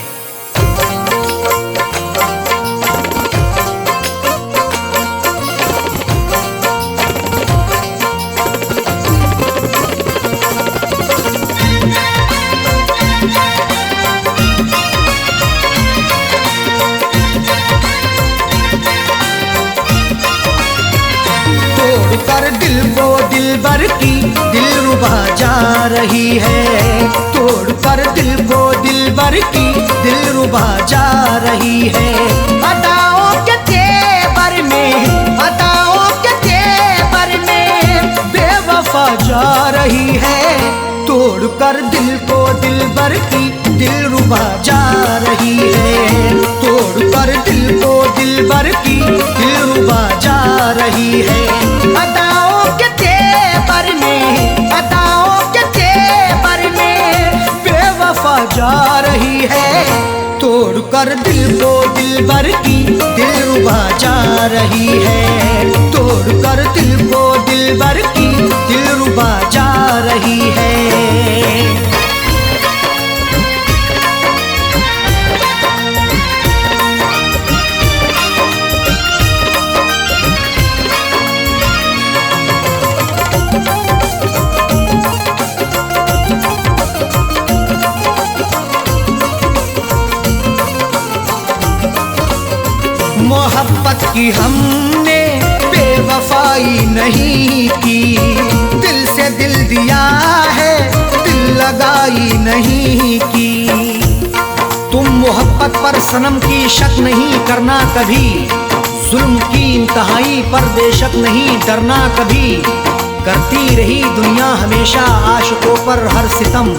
कर दिल को दिलबर की दिलरुबा जा रही है, तोड़ कर दिल को दिलबर की दिलरुबा जा रही है। अदाओं के तेवर में, अदाओं के रही है, तोड़कर दिल को दिलबर की दिलरुबा जा रही है, तोड़कर दिल को दिलबर की दिलरुबा जा रही है। अदाओं के तेवर में, अदाओं के तेवर में बेवफा जा रही है, तोड़कर दिल को दिलबर की दिलरुबा जा रही है, तोड़कर दिल को दिलबर की दिलरुबा जा रही है। मोहब्बत की हमने बेवफाई नहीं की, दिल से दिल दिया है, दिल लगाई नहीं की। तुम मोहब्बत पर सनम की शक नहीं करना कभी, जुल्म की इंतहाई पर बेशक नहीं डरना कभी। करती रही दुनिया हमेशा आशिकों पर हर सितम,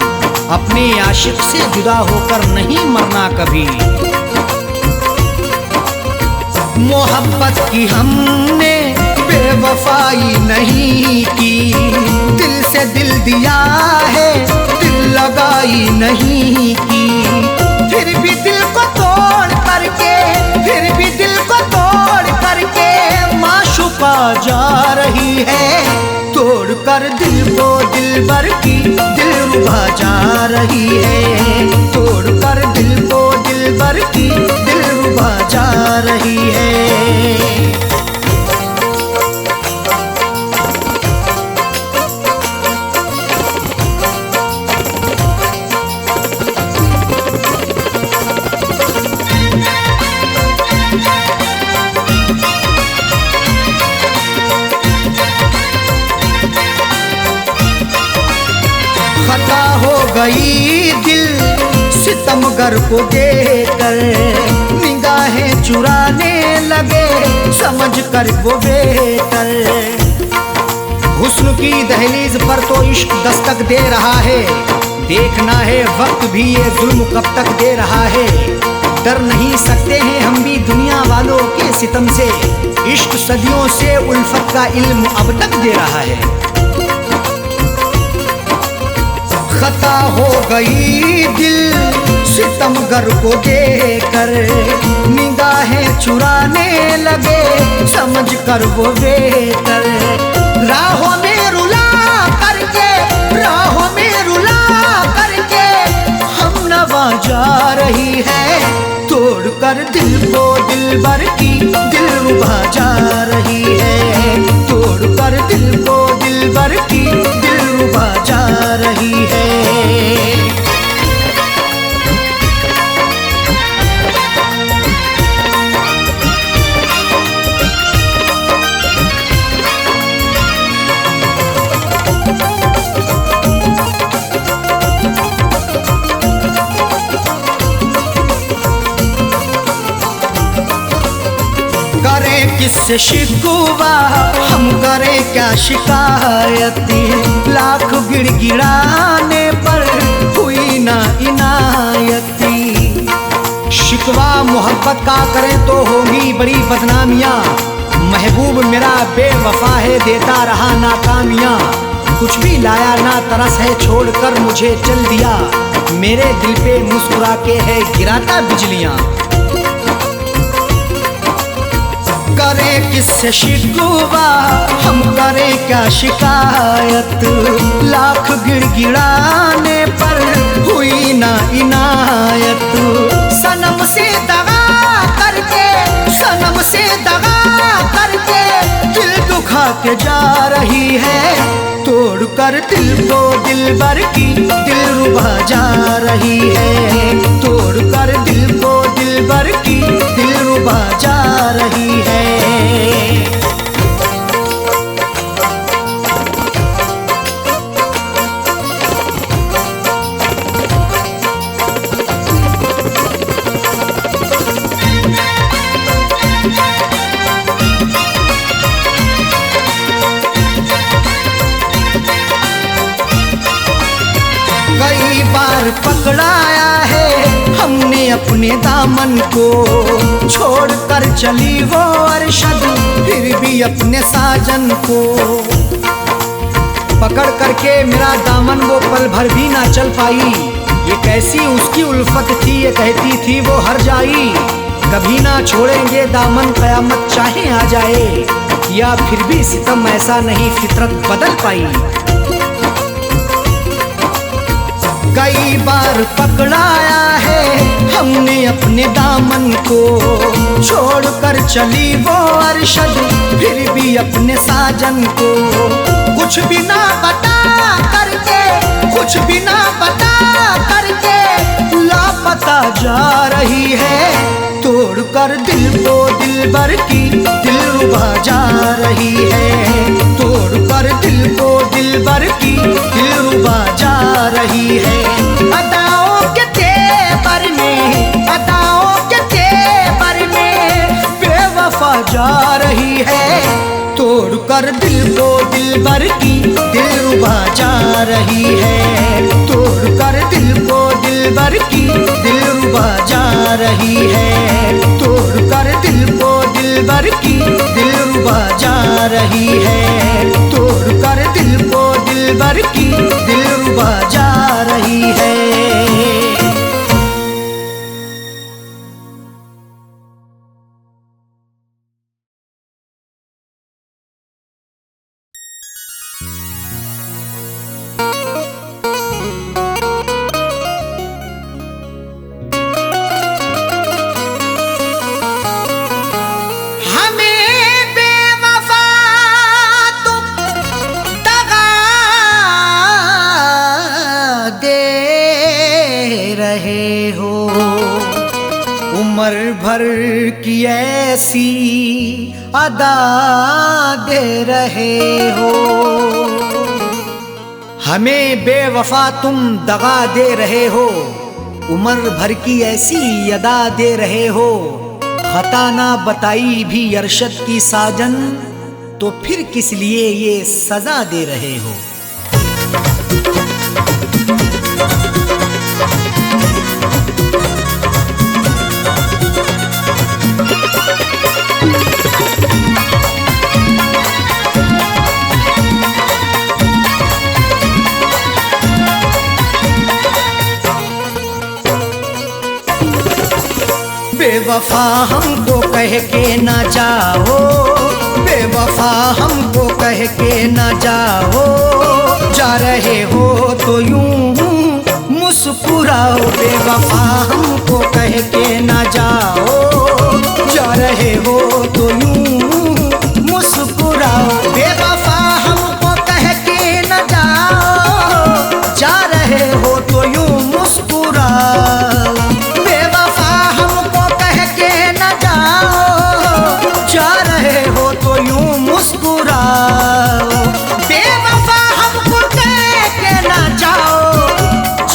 अपने आशिक से जुदा होकर नहीं मरना कभी। मोहब्बत की हमने बेवफाई नहीं की, दिल से दिल दिया है, दिल लगाई नहीं की। फिर भी दिल को तोड़ करके, फिर भी दिल को तोड़ करके माशूका जा रही है, तोड़कर दिल को दिलबर की दिलरुबा जा रही है, तोड़कर दिल को दिलबर की दिलरुबा जा रही है। खता हो गई दिल सितमगर को देकर, निगाहें चुराने लगे समझ कर वो बेटर। हुस्न की दहलीज पर तो इश्क दस्तक दे रहा है, देखना है वक्त भी ये जुल्म कब तक दे रहा है। डर नहीं सकते हैं हम भी दुनिया वालों के सितम से, इश्क सदियों से उल्फत का इल्म अब तक दे रहा है। खता हो गई दिल सितमगर को देकर, निगाहें चुराने लगे समझ कर वो बेहतर। राहों में रुला करके, राहों में रुला करके हम नवा जा रही है, तोड़कर दिल को दिलबर की दिलरुबा जा रही है, तोड़कर दिल को दिलबर की दिलरुबा जा रही है। करें किससे शिकवा, हम करें क्या शिकायती, लाख गिड़गिड़ाने पर हुई ना इनायती। शिकवा मोहब्बत का करें तो होगी बड़ी बदनामियाँ, महबूब मेरा बेवफा है देता रहा नाकामियाँ। कुछ भी लाया ना तरस है छोड़कर मुझे चल दिया, मेरे दिल पे मुस्कुरा के है गिराता बिजलियाँ। करें किससे शिकवा, हम करें क्या शिकायत, लाख गिड़गिड़ाने पर हुई ना इनायत। सनम से दगा करके, सनम से दगा करके दिल दुखा के जा रही है, तोड़कर दिल को दिलबर की दिलरुबा जा रही है, तोड़कर दिल को दिलबर की दिलरुबा जा रही है। अपने दामन को, छोड़ कर चली वो अरशद फिर भी अपने साजन को। पकड़ करके मेरा दामन वो पल भर भी ना चल पाई, ये कैसी उसकी उल्फत थी, ये कहती थी वो हर जाई। कभी ना छोड़ेंगे दामन कयामत चाहे आ जाए, या फिर भी सितम ऐसा नहीं फितरत बदल पाई। कई बार पकड़ाया है हमने अपने दामन को, छोड़ कर चली वो अरशद फिर भी अपने साजन को। कुछ भी ना बता करके, कुछ भी ना बता करके लापता जा रही है, तोड़ कर दिल को दिलबर की दिलरुबा जा रही है, तोड़ कर दिल को दिलबर की दिलरुबा जा रही है। अदाओं के तेवर में, अदाओं के तेवर में बेवफा जा रही है, तोड़ कर दिल को दिलबर की दिलरुबा जा रही है, तोड़ कर दिल को दिलबर की दिलरुबा जा रही है, तोड़ कर दिल को दिलबर की दिलरुबा जा रही है, तोड़ कर दिल को दिलबर की दिलरुबा जा रही है। उम्र भर की ऐसी अदा दे रहे हो, हमें बेवफा तुम दगा दे रहे हो, उम्र भर की ऐसी अदा दे रहे हो। खता ना बताई भी अरशद की साजन, तो फिर किस लिए ये सजा दे रहे हो। बेवफा हमको कह के ना जाओ, बेवफा हमको कह के ना जाओ, जा रहे हो तो यूं मुस्कुराओ। बेवफा हमको कह के ना जाओ, जा रहे हो तो यूं मुस्कुराओ। बेवफा हमको कह के ना जाओ, जा रहे हो तो यूं मुस्कुराओ। बेवफा हमको कह के ना जाओ, जा रहे हो तो यूं मुस्कुराओ। बेवफा हमको कह के ना जाओ,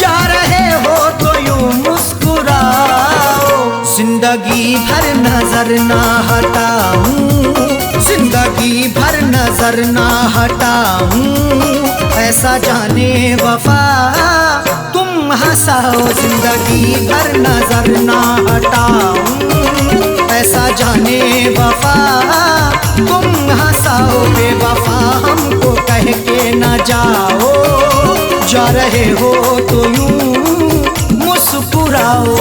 जा रहे हो तो यूं मुस्कुराओ। जिंदगी भर नजर ना हटाऊं, जिंदगी भर नजर ना हटाऊं, ऐसा जाने वफा तुम हंसाओ। जिंदगी भर नजर ना हटाऊं, ऐसा जाने वफा तुम हंसाओ। बेवफा हमको कह के ना जाओ, जा रहे हो तो यूं मुस्कुराओ।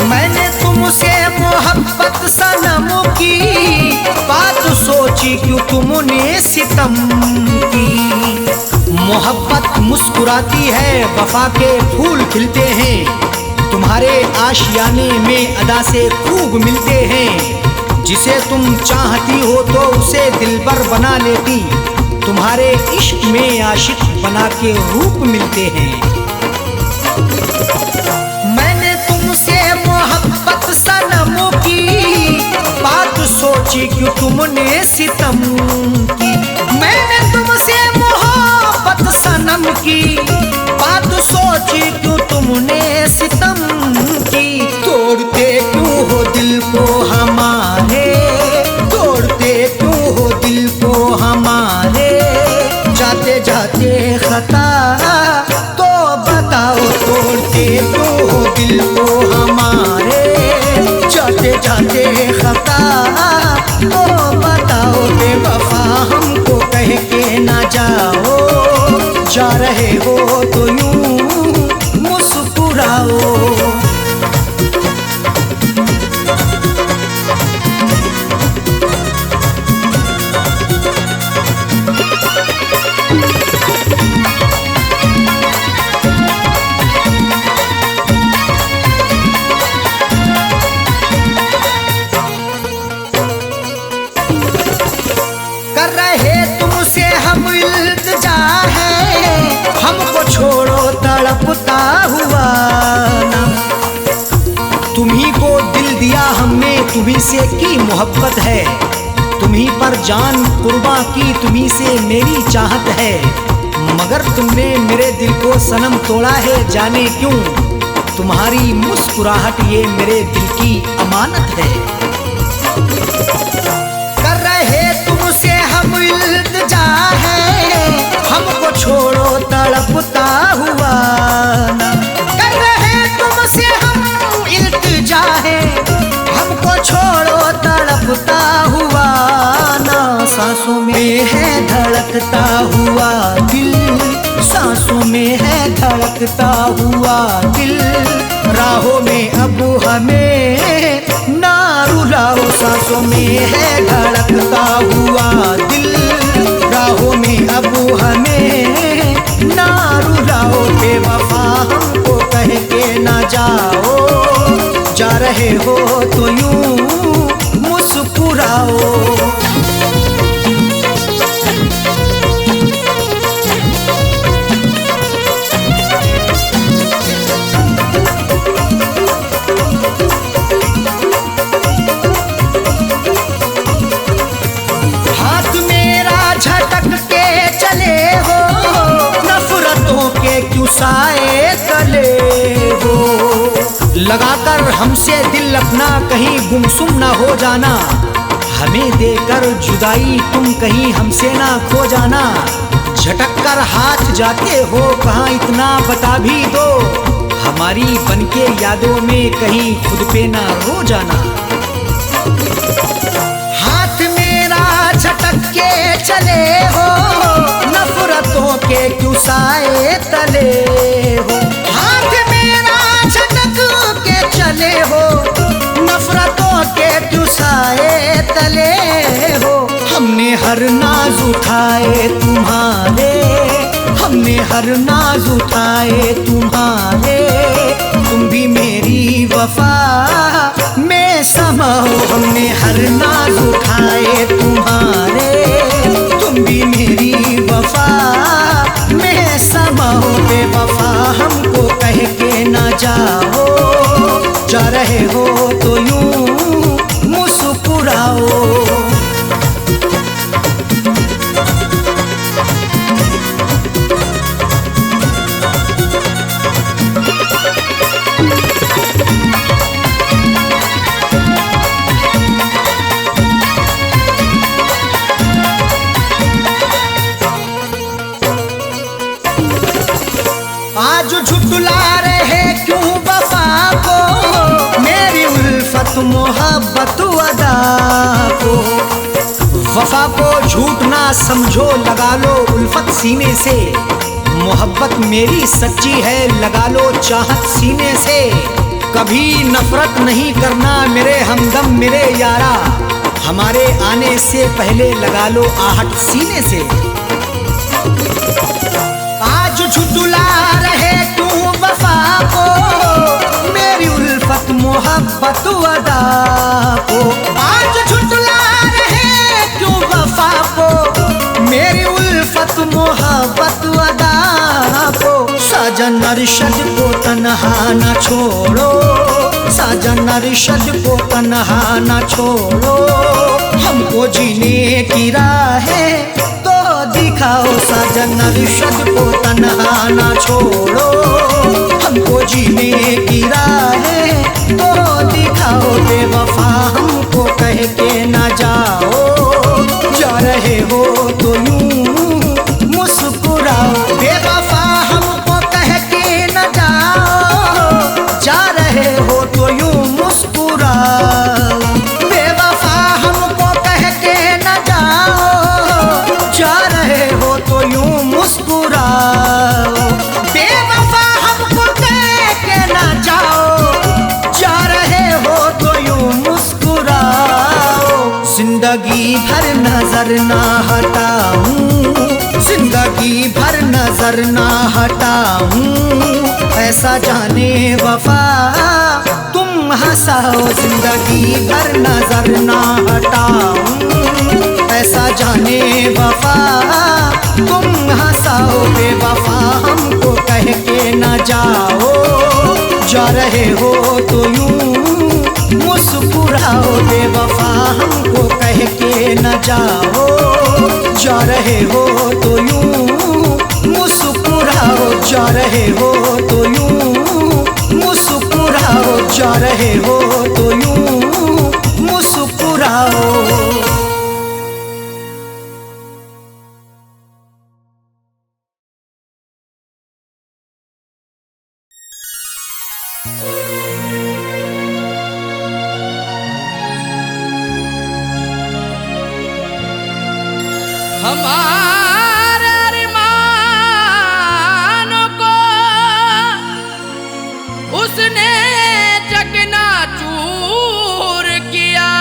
मैंने तुमसे मोहब्बत सनम की बात सोची, क्यों तुमने सितम की। मोहब्बत मुस्कुराती है, वफा के फूल खिलते हैं, तुम्हारे आशियाने में अदा से खूब मिलते हैं। जिसे तुम चाहती हो तो उसे दिलबर बना लेती, तुम्हारे इश्क में आशिक बना के रूप मिलते हैं। मैंने तुमसे मोहब्बत सनम की बात सोची, क्यों तुमने सितम की। मैंने तुमसे मोहब्बत सनम की बात सोची, क्यों तुमने सितम की। हमारे, जाते जाते खता तो बताओ तोड़ते तो हो दिल को हमारे, जाते जाते खता तो बताओ बेवफा हमको कह के ना जाओ, जा रहे हो तो यूं मुस्कुराओ। कर रहे तुमसे हम इल्तिजा है, हमको छोड़ो तड़पता हुआ ना, तुम्ही को दिल दिया हमने, तुम्ही से की मोहब्बत है, तुम्ही पर जान कुर्बा की, तुम्ही से मेरी चाहत है, मगर तुमने मेरे दिल को सनम तोड़ा है जाने क्यों, तुम्हारी मुस्कुराहट ये मेरे दिल की अमानत है। कर रहे तुमसे हम इल्तिजा है, हमको छोड़ो तड़पता हुआ ना, कर रहे तुमसे हम इल्तिजा है, हमको छोड़ो तड़पता हुआ ना, सांसों में है धड़कता हुआ दिल, सांसों में है धड़कता हुआ दिल, राहों में अब हमें ना रुलाओ, सांसों में है धड़कता हुआ दिल, राहों में अब हमें ना रुलाओ, बेवफा हमको कह के ना जाओ, जा रहे हो तो यूं मुस्कुराओ। हाथ मेरा झटक के चले हो, नफरतों के क्यों साए तले हो, लगाकर हमसे दिल अपना कहीं गुमसुम ना हो जाना, हमें देकर जुदाई तुम कहीं हमसे ना खो जाना, झटक कर हाथ जाते हो कहाँ इतना बता भी दो, हमारी बनके यादों में कहीं खुद पे ना रो जाना। हाथ मेरा झटक के चले हो, नफरतों के क्यों साए तले हो, हाथ मेरा झटक के चले हो, नफरतों के क्यों साए तले हो, हमने हर नाज उठाए तुम्हारे, हमने हर नाज उठाए तुम्हारे, तुम भी मेरी वफा में समाओ, हमने हर नाज उठाए तुम्हारे, तुम भी मेरी वफा में समाओ, बेवफा हमको कह के ना जाओ, जा रहे हो तो यूं मुस्कुराओ। आज झुटला रहे क्यों वफा को, मेरी उल्फत मोहब्बत अदा को, वफा को झूठ ना समझो लगा लो उल्फत सीने से, मोहब्बत मेरी सच्ची है लगा लो चाहत सीने से, कभी नफरत नहीं करना मेरे हमदम मेरे यारा, हमारे आने से पहले लगा लो आहट सीने से। आज झुटला रहे तू वफा को, मेरी उल्फत मोहब्बत अदा को, आज झुटला रहे तू वफा को, मेरी उल्फत मोहब्बत अदा को, साजन अरशद को तन्हा न छोड़ो, साजन अरशद को तन्हा न छोड़ो, हमको जीने की राहें तो दिखाओ, साजन अरशद को तन्हा न छोड़ो, हमको जीने की राहें तो दिखाओ, बेवफा हमको कह के ना जाओ, जा रहे हो नजर ना हटाऊं, जिंदगी भर नजर ना हटाऊं, ऐसा जाने वफा तुम हंसाओ। जिंदगी भर नजर ना हटाऊं, ऐसा जाने वफा तुम हंसाओ। बेवफा हमको कह के न जाओ, जा रहे हो तो यूं मुस्कुराओ। बेवफा हमको कह के न जाओ, जा रहे हो तो यूं मुस्कुराओ। जा रहे हो तो यूं मुस्कुराओ, जा रहे हो तो यूं मुस्कुराओ। हमारे अरमानों को उसने चकनाचूर किया,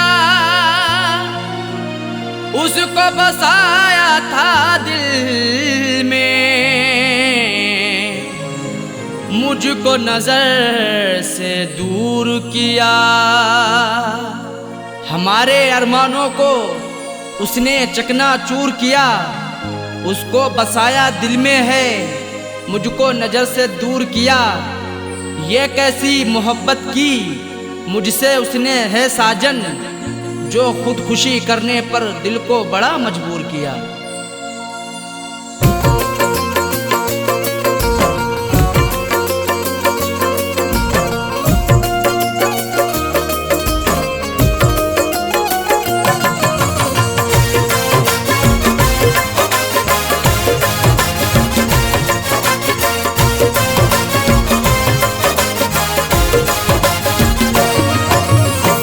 उसको बसाया था दिल में, मुझको नजर से दूर किया। हमारे अरमानों को उसने चकनाचूर किया, उसको बसाया दिल में है, मुझको नजर से दूर किया। ये कैसी मोहब्बत की मुझसे उसने है साजन, जो खुदकुशी करने पर दिल को बड़ा मजबूर किया।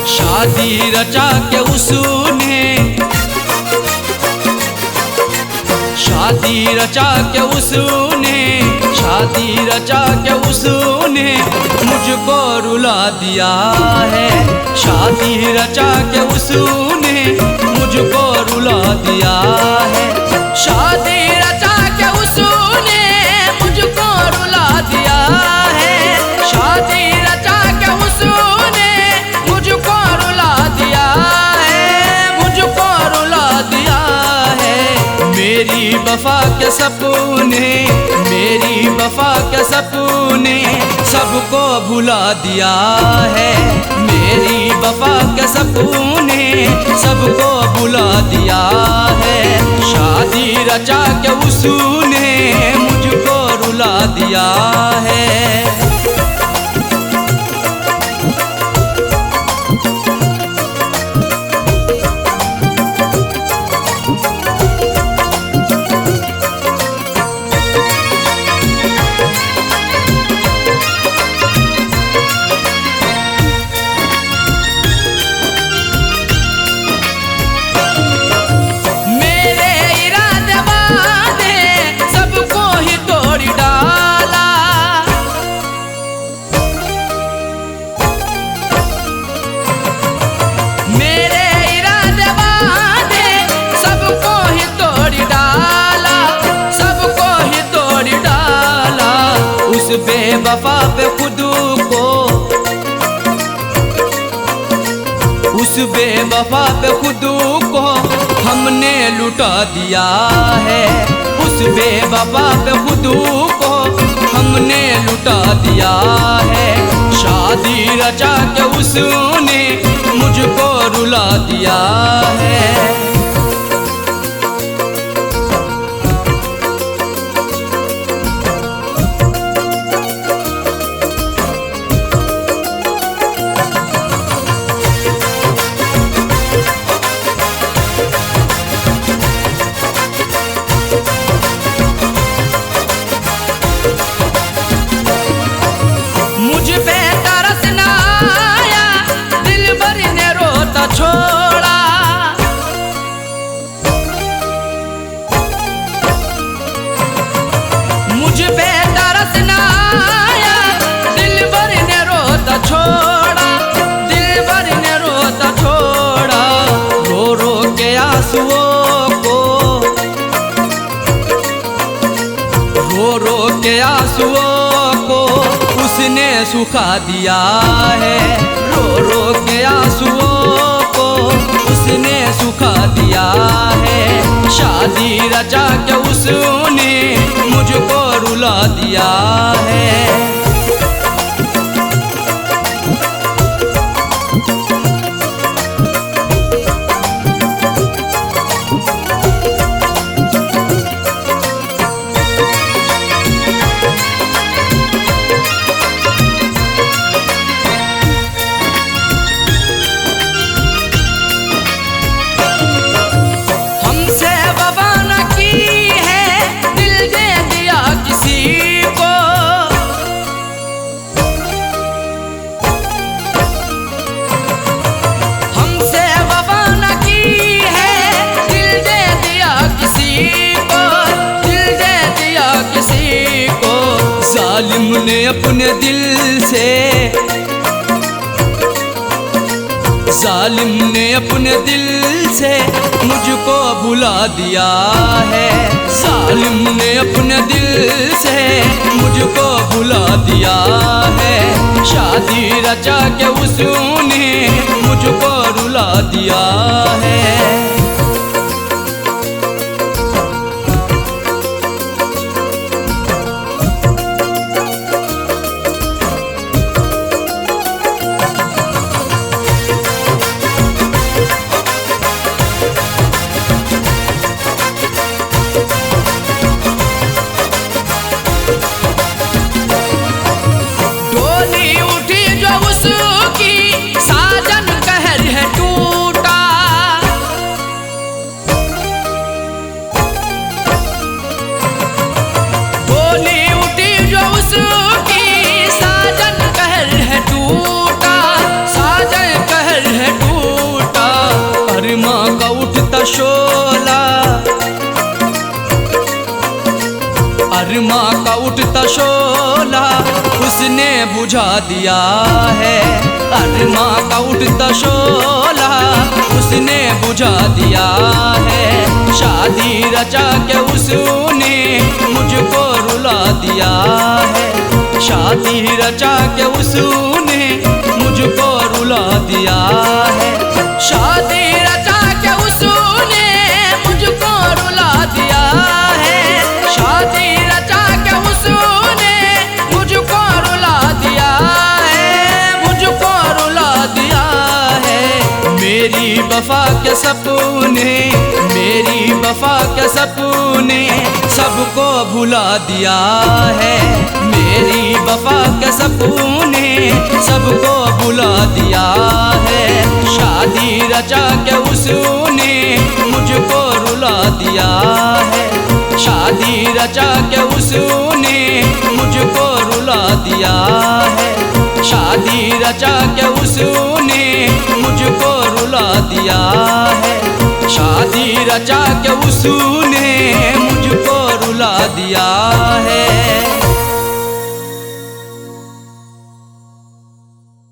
शादी रचा के उसने, शादी रचा के उसने, शादी रचा के उसने मुझको रुला दिया है। शादी रचा के उसने मुझको रुला दिया है। शादी रचा के उसने मुझको रुला दिया है। शादी रचा के उसने मुझको रुला दिया है, मुझको रुला दिया है। मेरी वफा के सपने, मेरी वफा के सपने सबको भुला दिया है। मेरी वफा के सपने सबको भुला दिया है। शादी रचा के उसने मुझको रुला दिया है। बेवफा पे खुद को, उस बेवफा पे खुद को हमने लुटा दिया है। उस बेवफा पे खुद को हमने लुटा दिया है। शादी रचा के उसने मुझको रुला दिया है। मुझ पे तरस ना आया, दिल भर ने रोता छोड़ा। के आंसुओं को उसने सुखा दिया है, रो रो के आंसुओं को उसने सुखा दिया है। शादी रचा के उसने मुझको रुला दिया है। जालिम ने अपने दिल से, जालिम ने अपने दिल से मुझको भुला दिया है। जालिम ने अपने दिल से मुझको भुला दिया है। शादी रचा के उसने मुझको रुला दिया है। शोला अरमा का उठता शोला उसने बुझा दिया है। अरमा का उठता शोला उसने बुझा दिया है। शादी रचा के उसने मुझको रुला दिया है। शादी रचा के उसने मुझको रुला दिया है। शादी रचा के उसने मुझको रुला दिया है। शादी रचा के उसने मुझको रुला दिया है। मुझको रुला दिया है। मेरी वफा के सपने, मेरी वफा के सपने सबको भुला दिया है। मेरी वफा के सपने सबको भुला दिया है। शादी रचा के उसने मुझको रुला दिया है। शादी रचा के उसने मुझको रुला दिया है। शादी रचा के उसने मुझको रुला दिया है। शादी रचा के उसने मुझको रुला दिया है।